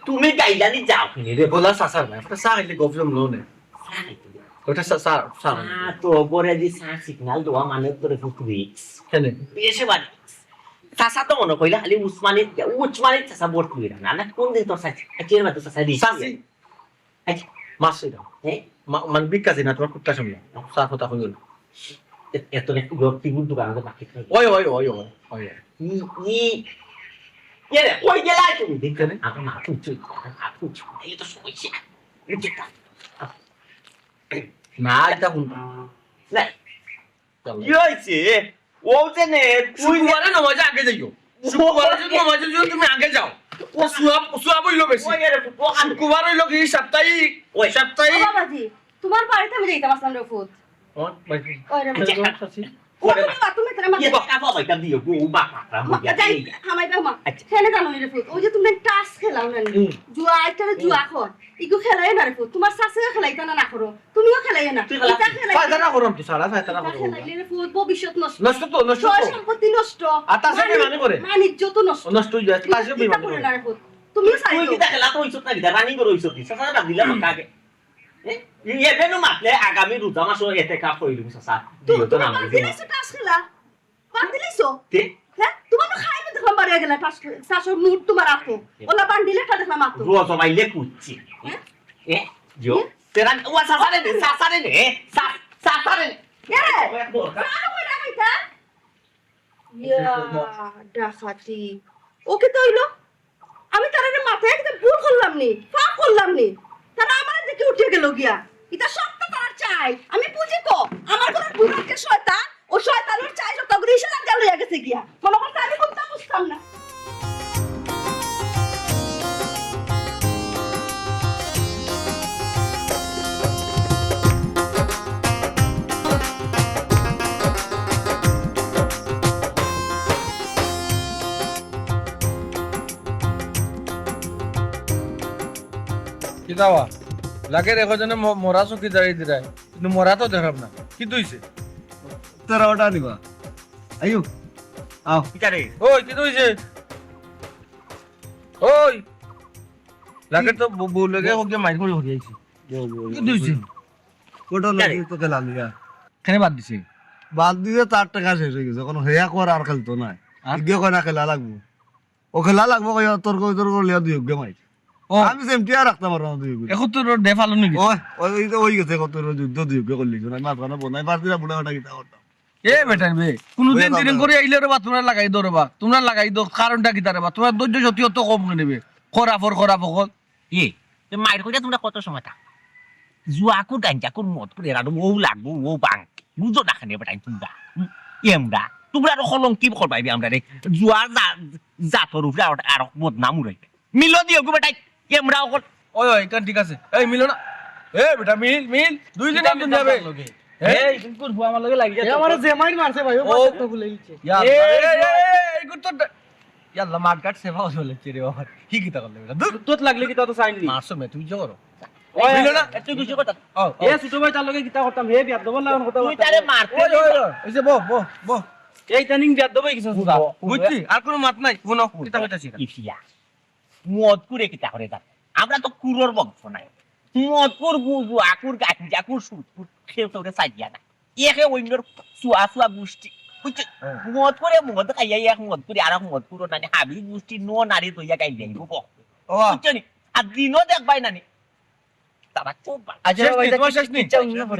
তুমি গাইলানি যাও কিনে রে বলা সাসার না একটা সার হইলে গফলম লোনে ওটা সার সার তো পরে দি সা সিগন্যাল দোয়া মানে তোরে ফুটবি কেনে বেশে বাড়ি সাসা তো মনে কইলা খালি উসমানি সাসা বোর্ড কইরা না না কোন দিন তোর সাথে আজের মতো সাসা দিছি সাসি আচ্ছা মাস এটা হ্যাঁ মান বিকাশে না তোমার কুত্তা সামনে সার কথা কইল এত না লোকটি গুলো দোকানে বাকি থাকে ওই ওই ওই ওই ওই ই রে কই গেলা তুমি দেখতে নে আমি না তুই এই তো সমস্যা এটা না এটা কোন না কি হয়েছে ও যে নে তুই শুক্রবারে নামাজে আগে যাইও শুক্রবারে যদি নামাজে যদি তুমি আগে যাও ও সুয়া বইলো বেশি ওই এর পোকান শুক্রবার হইলো কি সাপ্তাহিক ওই ও সাপ্তাহিক বাবাজি তোমার বাড়িতে আমি যাইতাম আসলাম রে ফুট ওই রে তুমি তোরা কি কথা কইতা দিও গো বাবা যাই হামাই বাবা খেলে জানো রে ফুট ওই যে তুমি টাস খেলাও না জুয়া একটা জুয়া খর ইগো খেলাই না রে ফুট তোমার শাশে খেলাইতা না করো তুমিও খেলাই না এটা খেলাই ফায়দা করম তো সারা ফায়দা করম খেলাইলে রে ফুট ভবিষ্যৎ নষ্ট নষ্ট তো নষ্ট সয় তো সম্পত্তি নষ্ট আর তার সাথে মানে করে মানিজ্যত নষ্ট নষ্ট হয়ে যায় তার সাথে এটা বিমান করে করে না রে ফুট তুমিও চাই তুই কি খেলা তো হইছত না দিদা রানিং করে হইছত কি সাসা বাদ দিলা মকাকে ইয়ে বেনু মাতলে আগামী রোজা মাস এতে কাপ হইলু সাসা দিও তো না তুমি দিলেছো টাস খেলা বাদ দিলেছো তে হ্যাঁ তোমার তো খাইবে দেখলাম বাড়ি গেলে টাস শাশুর মুড তোমার আপু ওলা বান্ডিলে টা দেখলাম আপু রোজ বাইলে কুচি এ জো তেরা ও সাসা রে ডাকাতি ওকে তো হইলো আমি তার মাথায় একদম ভুল করলাম নি পাপ করলাম নি তারা আমার দিকে উঠে গেল গিয়া এটা সবটা তার চাই আমি বুঝি তো আমার কোন বুড়াকে শয়তান ও শয়তানের চাই সব তগরি ইশারা গেল হয়ে গেছে গিয়া মনে করতে আমি কোনটা বুঝতাম না কি দাওয়া লাগে রেখো জনে মরা চকি দাঁড়িয়ে দিরাই কিন্তু মরা তো দেখাব না কি তুইছে তোরা ওটা নিবা আইও আও কিটারে ওই কি তুইছে ওই লাগে তো বলে গে ওকে মাইর করে হয়ে যাইছে কি তুইছে কোটো লাগি তোকে লালিয়া কেন বাদ দিছে বাদ দিয়ে 4 টাকা শেষ হয়ে গেছে কোনো হেয়া কর আর খেলতো না ইগে কই না খেলা লাগবো ও খেলা লাগবো কই তোর লিয়া দুই গে মাই ও আমি সেমটিয়া রাখতাম আর দুই গে এখন তো দে ফালো নি ওই ওই তো ওই গেছে কত যুদ্ধ দুই গে করলি না মাছ বানা বনাই পারতিরা বুড়া ওটা কিতা করতাম এ বেটা বে কোনদিন দিন করে আইলে রে বা তোমরা লাগাই দো রে বা তোমরা লাগাই দো কারণটা কি তারে বা তোমরা ধৈর্য সত্যি অত কম নেবে খরাফর এ তে মাইর কইরা তোমরা কত সময় থাক জুয়াকুর গাঞ্জাকুর মদ করে এরা ও লাগবো ও বাং বুঝো না খানে বেটাই তোমরা আর হলং কি করবাইবে আমরা রে জুয়ার জাতর উপরে আর মদ নাম উড়াইবে মিলো দিও গো বেটাই এমরা অকল ওই ওই কান ঠিক আছে এই মিলো না এ বেটা মিল দুই দিন আম যাবে এই বিলকুল হুয়া আমার লগে লাগি যায় আমারে যে মাইর মারছে ভাই ও ও তো ভুলে গেছে এই গুড তো ইয়াল্লা মাঠ কাট সেবা হলে চিরে বাবা কি কিতা করলে বেটা দূর তোত লাগলে কি তো চাইনি মারছো মে তুই জোর মিলো না এত কিছু কথা ও এ ছোট ভাই তার লগে কিতা করতাম হে বিয়াদ দবল লাগান কথা তুই তারে মারতে ওই ওই এই যে বো এই টানিং বিয়াদ দবই কিছু সুদা বুঝছি আর কোনো মাত নাই শুনো কিতা কইতাছি ইফিয়া মদ করে কিতা করে তা আমরা তো কুরোর বংশ নাই মদ কুর গুজু আকুর গাঞ্জাকুর সুরপুর খেয়ে তো সাইয়া না একে অন্যর সুয়া গোষ্ঠী বুঝছি মদ করে মদ খাইয়া এক মদ করে আর মদ কুরো নানি হাবি গোষ্ঠী নো নারী তৈয়া গাই যাইব ও বুঝছো নি আর দিনও দেখবাই নানি তারা খুব আচ্ছা ভাই শেষ নি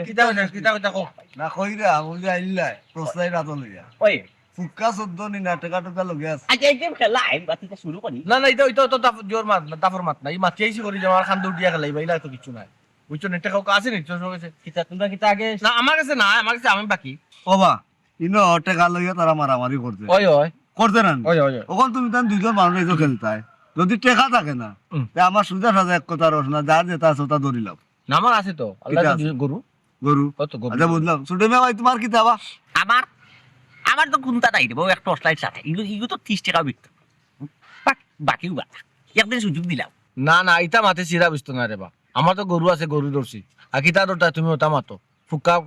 কিতা কো না কইরা বলি আইলা প্রস্তাই রাত লইয়া ওই ফুক্কা 14 নি না টাকা টাকা লগে আছে আচ্ছা এই গেম খেলা আইন বাতিটা শুরু করি না না এটা তো জোর মাত না তাফর মাত না এই মাত চাইছি করি যে আমার খান দৌড় দিয়া খেলাই বাইলা তো কিছু নাই বুঝছো নেটটা কাউ আছে নি চোর গেছে কিতা তোমরা কিতা আগে না আমার কাছে না আমার কাছে আমি বাকি ও বা ইনো টাকা লইয়া তারা মারামারি করতে ওই ওই করতে না ওই ওই ওখান তুমি তান দুইজন মানুষ এই তো খেলতায় যদি টেকা থাকে না তে আমার সুজা সাজা এক কথা রস না যা যেটা আছে ওটা ধরিলাম না আমার আছে তো আল্লাহ কিতা তো আছে? গরু গরু কত গরু আচ্ছা বুঝলাম ছোট মেয়ে ভাই তোমার কি চাবা আমার তো কোনটা নাই রে বউ একটা টর্চ লাইট সাথে ইগু তো 30 টাকা বিকতো বাকি একদিন সুযোগ দিলাম না না এটা মাতে চিরা বিস্ত না রে বা আমার তো গরু আছে গরু ধরছি আর কিতা দরটা তুমি ওটা মাতো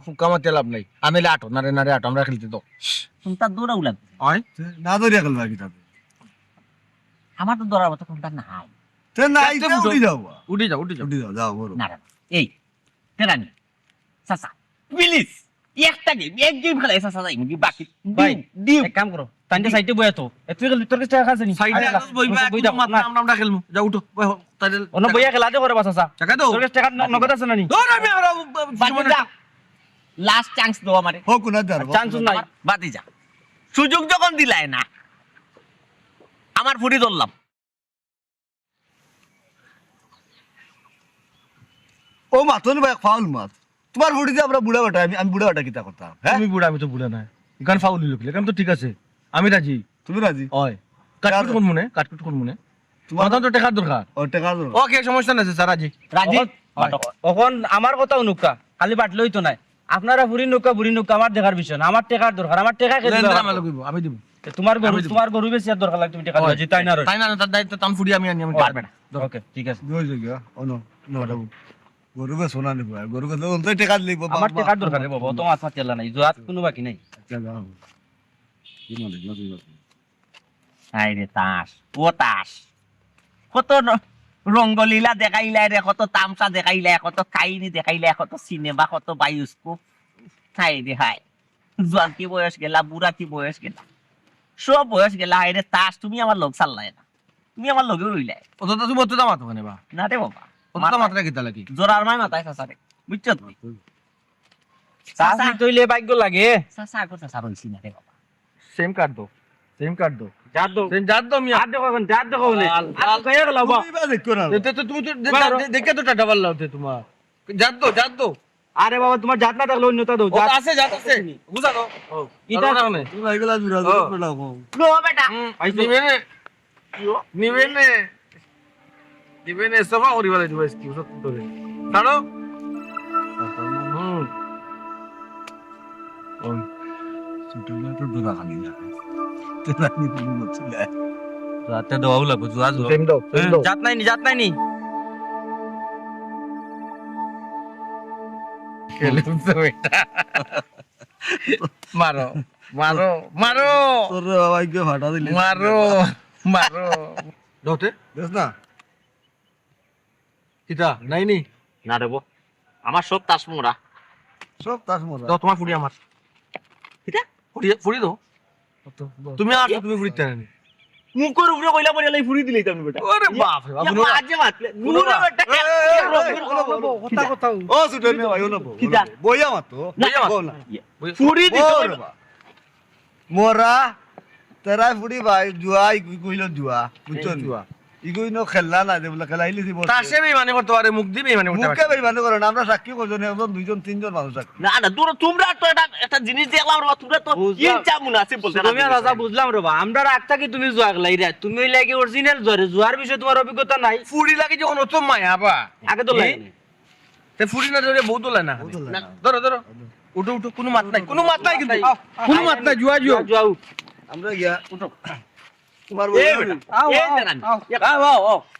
ফুক্কা মাতে লাভ নাই আনিলে আটো নারে আটো আমরা খেলতে তো কোনটা দৌড়াও লাগবে হয় না ধরিয়া খেলবা কি তাতে আমার তো দৌড়ার মতো কোনটা নাই তে না ইতে উঠি যাও উঠে যাও উঠি যাও যাও বড় না এই তেরানি সাসা প্লিজ একটা গেম খেলা সাসা যাই বাকি ভাই, দিও এক কাম করো তাইতে সাইডে বইয়া তো এত গেল ভিতর কে টাকা আছে নি সাইডে আগে বইবা একটু মাত আমরা খেলমু যা উঠো তাইলে অন্য বইয়া খেলা দে করে বাসা টাকা দাও তোর কাছে টাকা নগদ আছে না নি ধর আমি আর বাকি যা লাস্ট চান্স দাও আমারে হোক না দার চান্স নাই বাতি যা সুযোগ যখন দিলাই না আমার ফুটি ধরলাম ও মাতন ভাই ফাউল মাত তোমার ফুটিতে আমরা বুড়া বেটা আমি বুড়া বেটা কিতা করতাম হ্যাঁ তুমি বুড়া আমি তো বুড়া নাই এখান ফাউলি লোক এখান তো ঠিক আছে আমি রাজি তুমি রাজি হয় কাটকুট কোন মনে তোমার তো টাকার দরকার ও টাকা দাও ওকে সমস্যা নাই স্যার রাজি রাজি এখন আমার কথা অনুকা খালি বাটলই তো নাই আপনারা বুড়ি নৌকা আমার দেখার বিষয় না আমার টাকার দরকার আমার টাকা খেতে লেনদেন দাও। আমার লাগবে আমি দিব তোমার গরু বেশি আর দরকার লাগে তুমি টাকা দিও তাই না রই তাই না তার দায়িত্ব তাম ফুড়ি আমি আনি আমি পারবে না ওকে ঠিক আছে দুই জায়গা অন নড়াবো গরুকে সোনা নিব গরুকে তো অন্তই টাকা দিব আমার টাকার দরকার রে বাবা তো মাথা তেলা নাই জোয়াত কোনো বাকি নাই আই রে তাস ও তাস কত রঙ্গলীলা দেখাইলাই রে কত তামসা দেখাইলাই কত কাহিনী দেখাইলাই কত সিনেমা কত বায়োস্কোপ হাই রে হাই জোয়ান কি বয়স গেলা বুড়া কি বয়স গেলা সব বয়স গেলা হাই রে তাস তুমি আমার লোক চাল্লাই না তুমি আমার লগে রইলাই অত তো তুমি অত দামাতো কেন বা না রে বাবা অত দামাতরা কিতা লাগি জোরার মাই মাথায় চাচারে বুঝছো তুমি চাষ নিতইলে ভাগ্য লাগে চাচা আগর চাচা রইছি না রে বাবা সেম কার্ড দো যাত দো যার দো আমি আর দেখো বলে আর কইয়া গেল বাবা তুমি বা দেখো না তুমি তো দেখে তো টাটা বললা হতে তোমার যার দো আরে বাবা তোমার জাত না থাকলে অন্যতা দাও জাত আছে বুঝা দাও ইটা তুমি আইগলা বিরাজ করে দাও নো বেটা নিবেনে সফা করি বলে দিবাস কি সব তোরে ছাড়ো সুটুলা তো দোলা খালি না তেলা নি তুমি বলছিলে রাতে দাও লাগো জুয়া জুয়া সেম দাও জাত নাই নি খেলে তো এটা মারো তোর বাবাকে ফাটা দিলি মারো দতে দেখ না কিটা নাইনি না দেব আমার সব তাস মোড়া সব তাস মরা দাও তোমার ফুড়ি আমার কিটা ফুড়ি দাও তুমি আসো তুমি ফুড়িতে নানি মুখের উপরে কইলা পড়ে লাই ফুরি দিলেই তুমি বেটা ওরে বাপ রে বাপ মাঝে মাতলে নুরে বেটা কথা ও সুটে নে ভাই না কিটা? বইয়া মাতো ফুরি দিতে মোরা তেরা ফুড়ি ভাই জুয়া কইল জুয়া বুঝছো জুয়া ইগুই নো খেলনা না দে বলে খেলাইলি দিব তাসে বেইমানি করতে পারে মুখ দিয়ে বেইমানি করতে মুখে পারে ভাই মানে করে না আমরা সাক্ষী কজন একজন দুইজন তিনজন মানুষ সাক্ষী না না দূর তোমরা তো একটা জিনিস দেখলাম রে তোমরা তো ইনচা মুনাসিব বলতে তুমি আর রাজা বুঝলাম রে বা আমরা রাখতা কি তুমি জুয়া গলাই রে তুমি লাগে অরিজিনাল জুয়ার বিষয়ে তোমার অভিজ্ঞতা নাই ফুড়ি লাগে যখন অত মায়া বা আগে তো লাগে তে ফুড়ি না ধরে বহুত লাগে না ধরো উঠো কোনো মাত নাই কিন্তু কোনো মাত নাই জুয়া জুয়াও আমরা গিয়া উঠো তোমার এ বউ বেটা আও এ আও জানান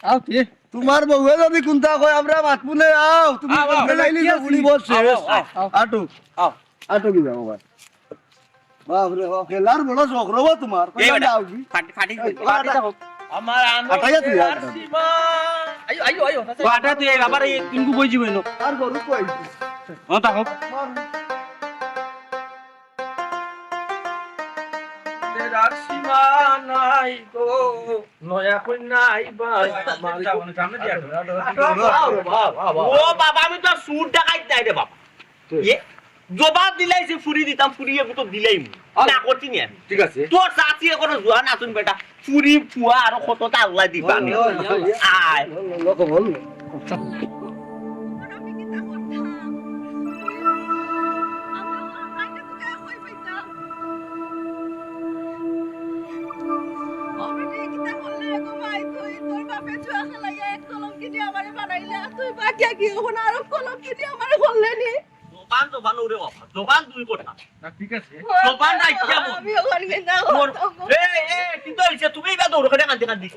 আও কি তোমার বউ যদি কোনটা কয় আমরা মাতপুনে আও তুমি খেলাইলি না ফুড়ি বস শেষ আটো আটো কি যাও ভাই বাপ রে বাপ খেলার বড় শখ রবা তোমার এ কইলা বেটা যাও কি ফাটি ফাটি আমার আটাইয়া তুই আর সীমা আইও বাটা তুই আবার ইনকু বই যাবে নো আর গরু কই ও তাকো তেরার সীমা নাই গো নয়া কই নাই ভাই আমার সামনে দিয়া ও বাবা আমি তো সুট ডাকাই নাই রে বাবা এ জবাব দিলাইছে ফুরি দিতাম ফুরি তো দিলাই না করছি নি আমি ঠিক আছে তোর সাথী এখন জুয়া না তুমি বেটা ফুরি ফুয়া আর কতটা আল্লাহ দিবা আয় লোক বল জবান উড়ে বাবা জবান তুই করতা ঠিক আছে জবান নাই কি মোর এ কিন্তু হইছে তুমি বা দৌড় করে কাঁদতে কাঁদতে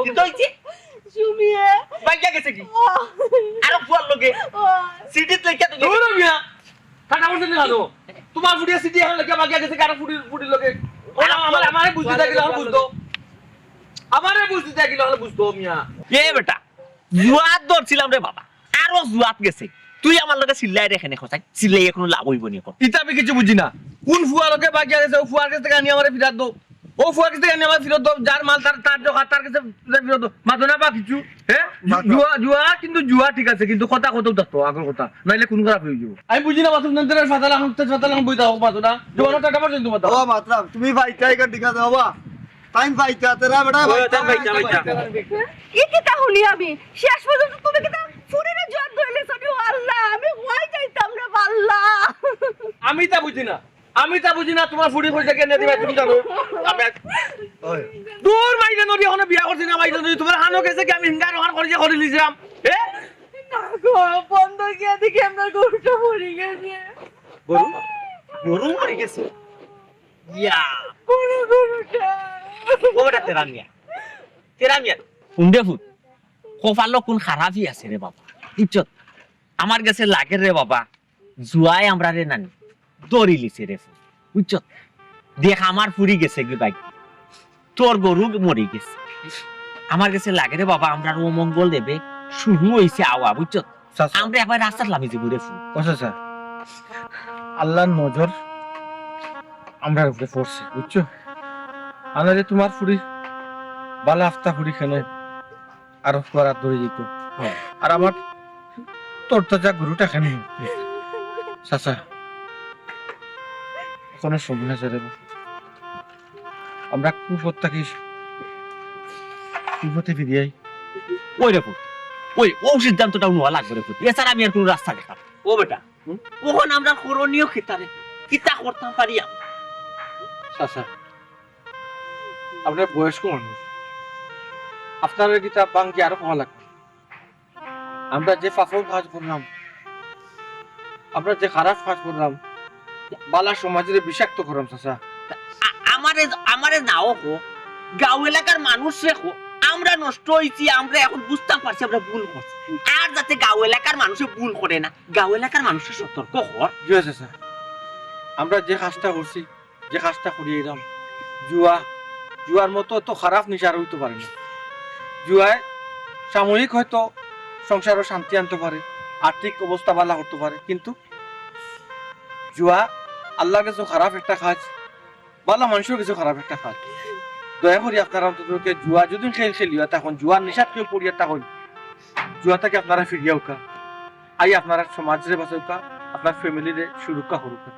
কিন্তু হইছে বাইয়া গেছে কি আর ফুয়ার লগে সিটিত লেখা তো দৌড়ো মিয়া কাটা করতে না তো তোমার ফুড়িয়া সিটি এখন লাগে বাকি গেছে কাটা ফুড়ি লগে আমারে বুঝতে থাকিলে হল বুঝতো আমারে বুঝতে থাকিলে হল বুঝতো মিয়া এ বেটা জুয়াত ধরছিলাম রে বাবা আরো জুয়াত গেছে তুই আমার লগে চিল্লাই রে এখানে খসাই চিল্লাই কোনো লাভ হইব নি এখন ইতা আমি কিছু বুঝি না কোন ফুয়া লগে বাকি গেছে ও ফুয়ার কাছ থেকে আনি আমারে ফিরাত দাও ও ফুয়ার কাছ থেকে আনি আমার ফিরত দাও যার মাল তার টাকা তার কাছে ফিরত দাও মাতো না বা কিছু হ্যাঁ জুয়া কিন্তু জুয়া ঠিক আছে কিন্তু কথা কত দেখতো আগর কথা নাইলে কোন খারাপ হয়ে যাব আমি বুঝি না মাতো নন্দরের ফাতালা বই দাও মাতো না জোয়ানো টাকা পর্যন্ত মাতো ও মাত্রা তুমি ভাই টাই কাট দিকা দাও বা টাইম পাইতা তেরা বেটা কি কিতা শুনি আমি শেষ পর্যন্ত তুমি কিতা ফুরিরে জোয়ার ধরলে সবই আল্লাহ আমি হই যাইতাম রে আল্লাহ আমি তা বুঝি না তোমার ফুড়ি পয়সা কেনে দিবা তুমি জানো আমি ওই দূর মাইরে নদী এখন বিয়া করছি না মাইরে নদী তোমার হানো গেছে কি আমি হিঙ্গা রোহান করে লিছিলাম বন্ধ গিয়া দেখি আপনার গরুটা মরে গেছে গরু মরে গেছে ইয়া গরুটা ওটা তেরা মিয়া শুনবে ফুট কপালো কোন খারাপই আছে রে বাবা ইজ্জত আমার কাছে লাগে রে বাবা জুয়াই আমরা রে নানি দড়ি লিছে রে ফুট ইজ্জত দেখ আমার ফুরি গেছে কি বাইক তোর গরু মরে গেছে আমার কাছে লাগে রে বাবা আমরা অমঙ্গল দেবে শুরু হইছে আওয়া বুঝছো আমরা একবার রাস্তার লামি যাবো রে ফুট আচ্ছা আল্লাহর নজর আমরা উপরে পড়ছে বুঝছো আনারে তোমার ফুড়ি বালা হাফতা ফুড়ি খেলে আরো তোমার আর ধরে যেত আর আমার তোর তাজা গরুটা খেলে চাচা কোনো সময় আছে রে আমরা কুপত থাকি কুপতে ফিরিয়াই ওই রে ফুট ওই ও সিদ্ধান্তটাও নেওয়া লাগবে রে ফুট এছাড়া আমি আর কোনো রাস্তা দেখাবো ও বেটা ওখানে আমরা করণীয় খিতারে কিতা করতাম পারি আমরা চাচা আপনার বয়স্ক মানুষ আপনার কিতাব বাংকি আরো ভালো লাগবে আমরা যে পাপড় কাজ করলাম আমরা যে খারাপ কাজ করলাম বালা সমাজের বিষাক্ত করলাম চাচা আমারে নাও হো গাঁও এলাকার মানুষ রেখো আমরা নষ্ট হইছি আমরা এখন বুঝতে পারছি আমরা ভুল করছি আর যাতে গাঁও এলাকার মানুষে ভুল করে না গাঁও এলাকার মানুষের সতর্ক হওয়ার জি চাচা আমরা যে কাজটা করছি যে কাজটা করিয়ে এলাম জুয়ার মতো তো খারাপ নিশা আর হইতে পারে না জুয়ায় সাময়িক হয়তো সংসারও শান্তি আনতে পারে আর্থিক অবস্থা ভালো করতে পারে কিন্তু জুয়া আল্লাহর কাছে খারাপ একটা কাজ ভালো মানুষের কাছে খারাপ একটা কাজ দয়া করি আপনারা অন্ততকে জুয়া যদি খেলিও তখন জুয়ার নিশাত কেউ পড়িয়া তখন জুয়া থেকে আপনারা ফিরিয়া উকা আই আপনারা সমাজরে বাঁচাউকা আপনার ফ্যামিলিরে সুরক্ষা করুকা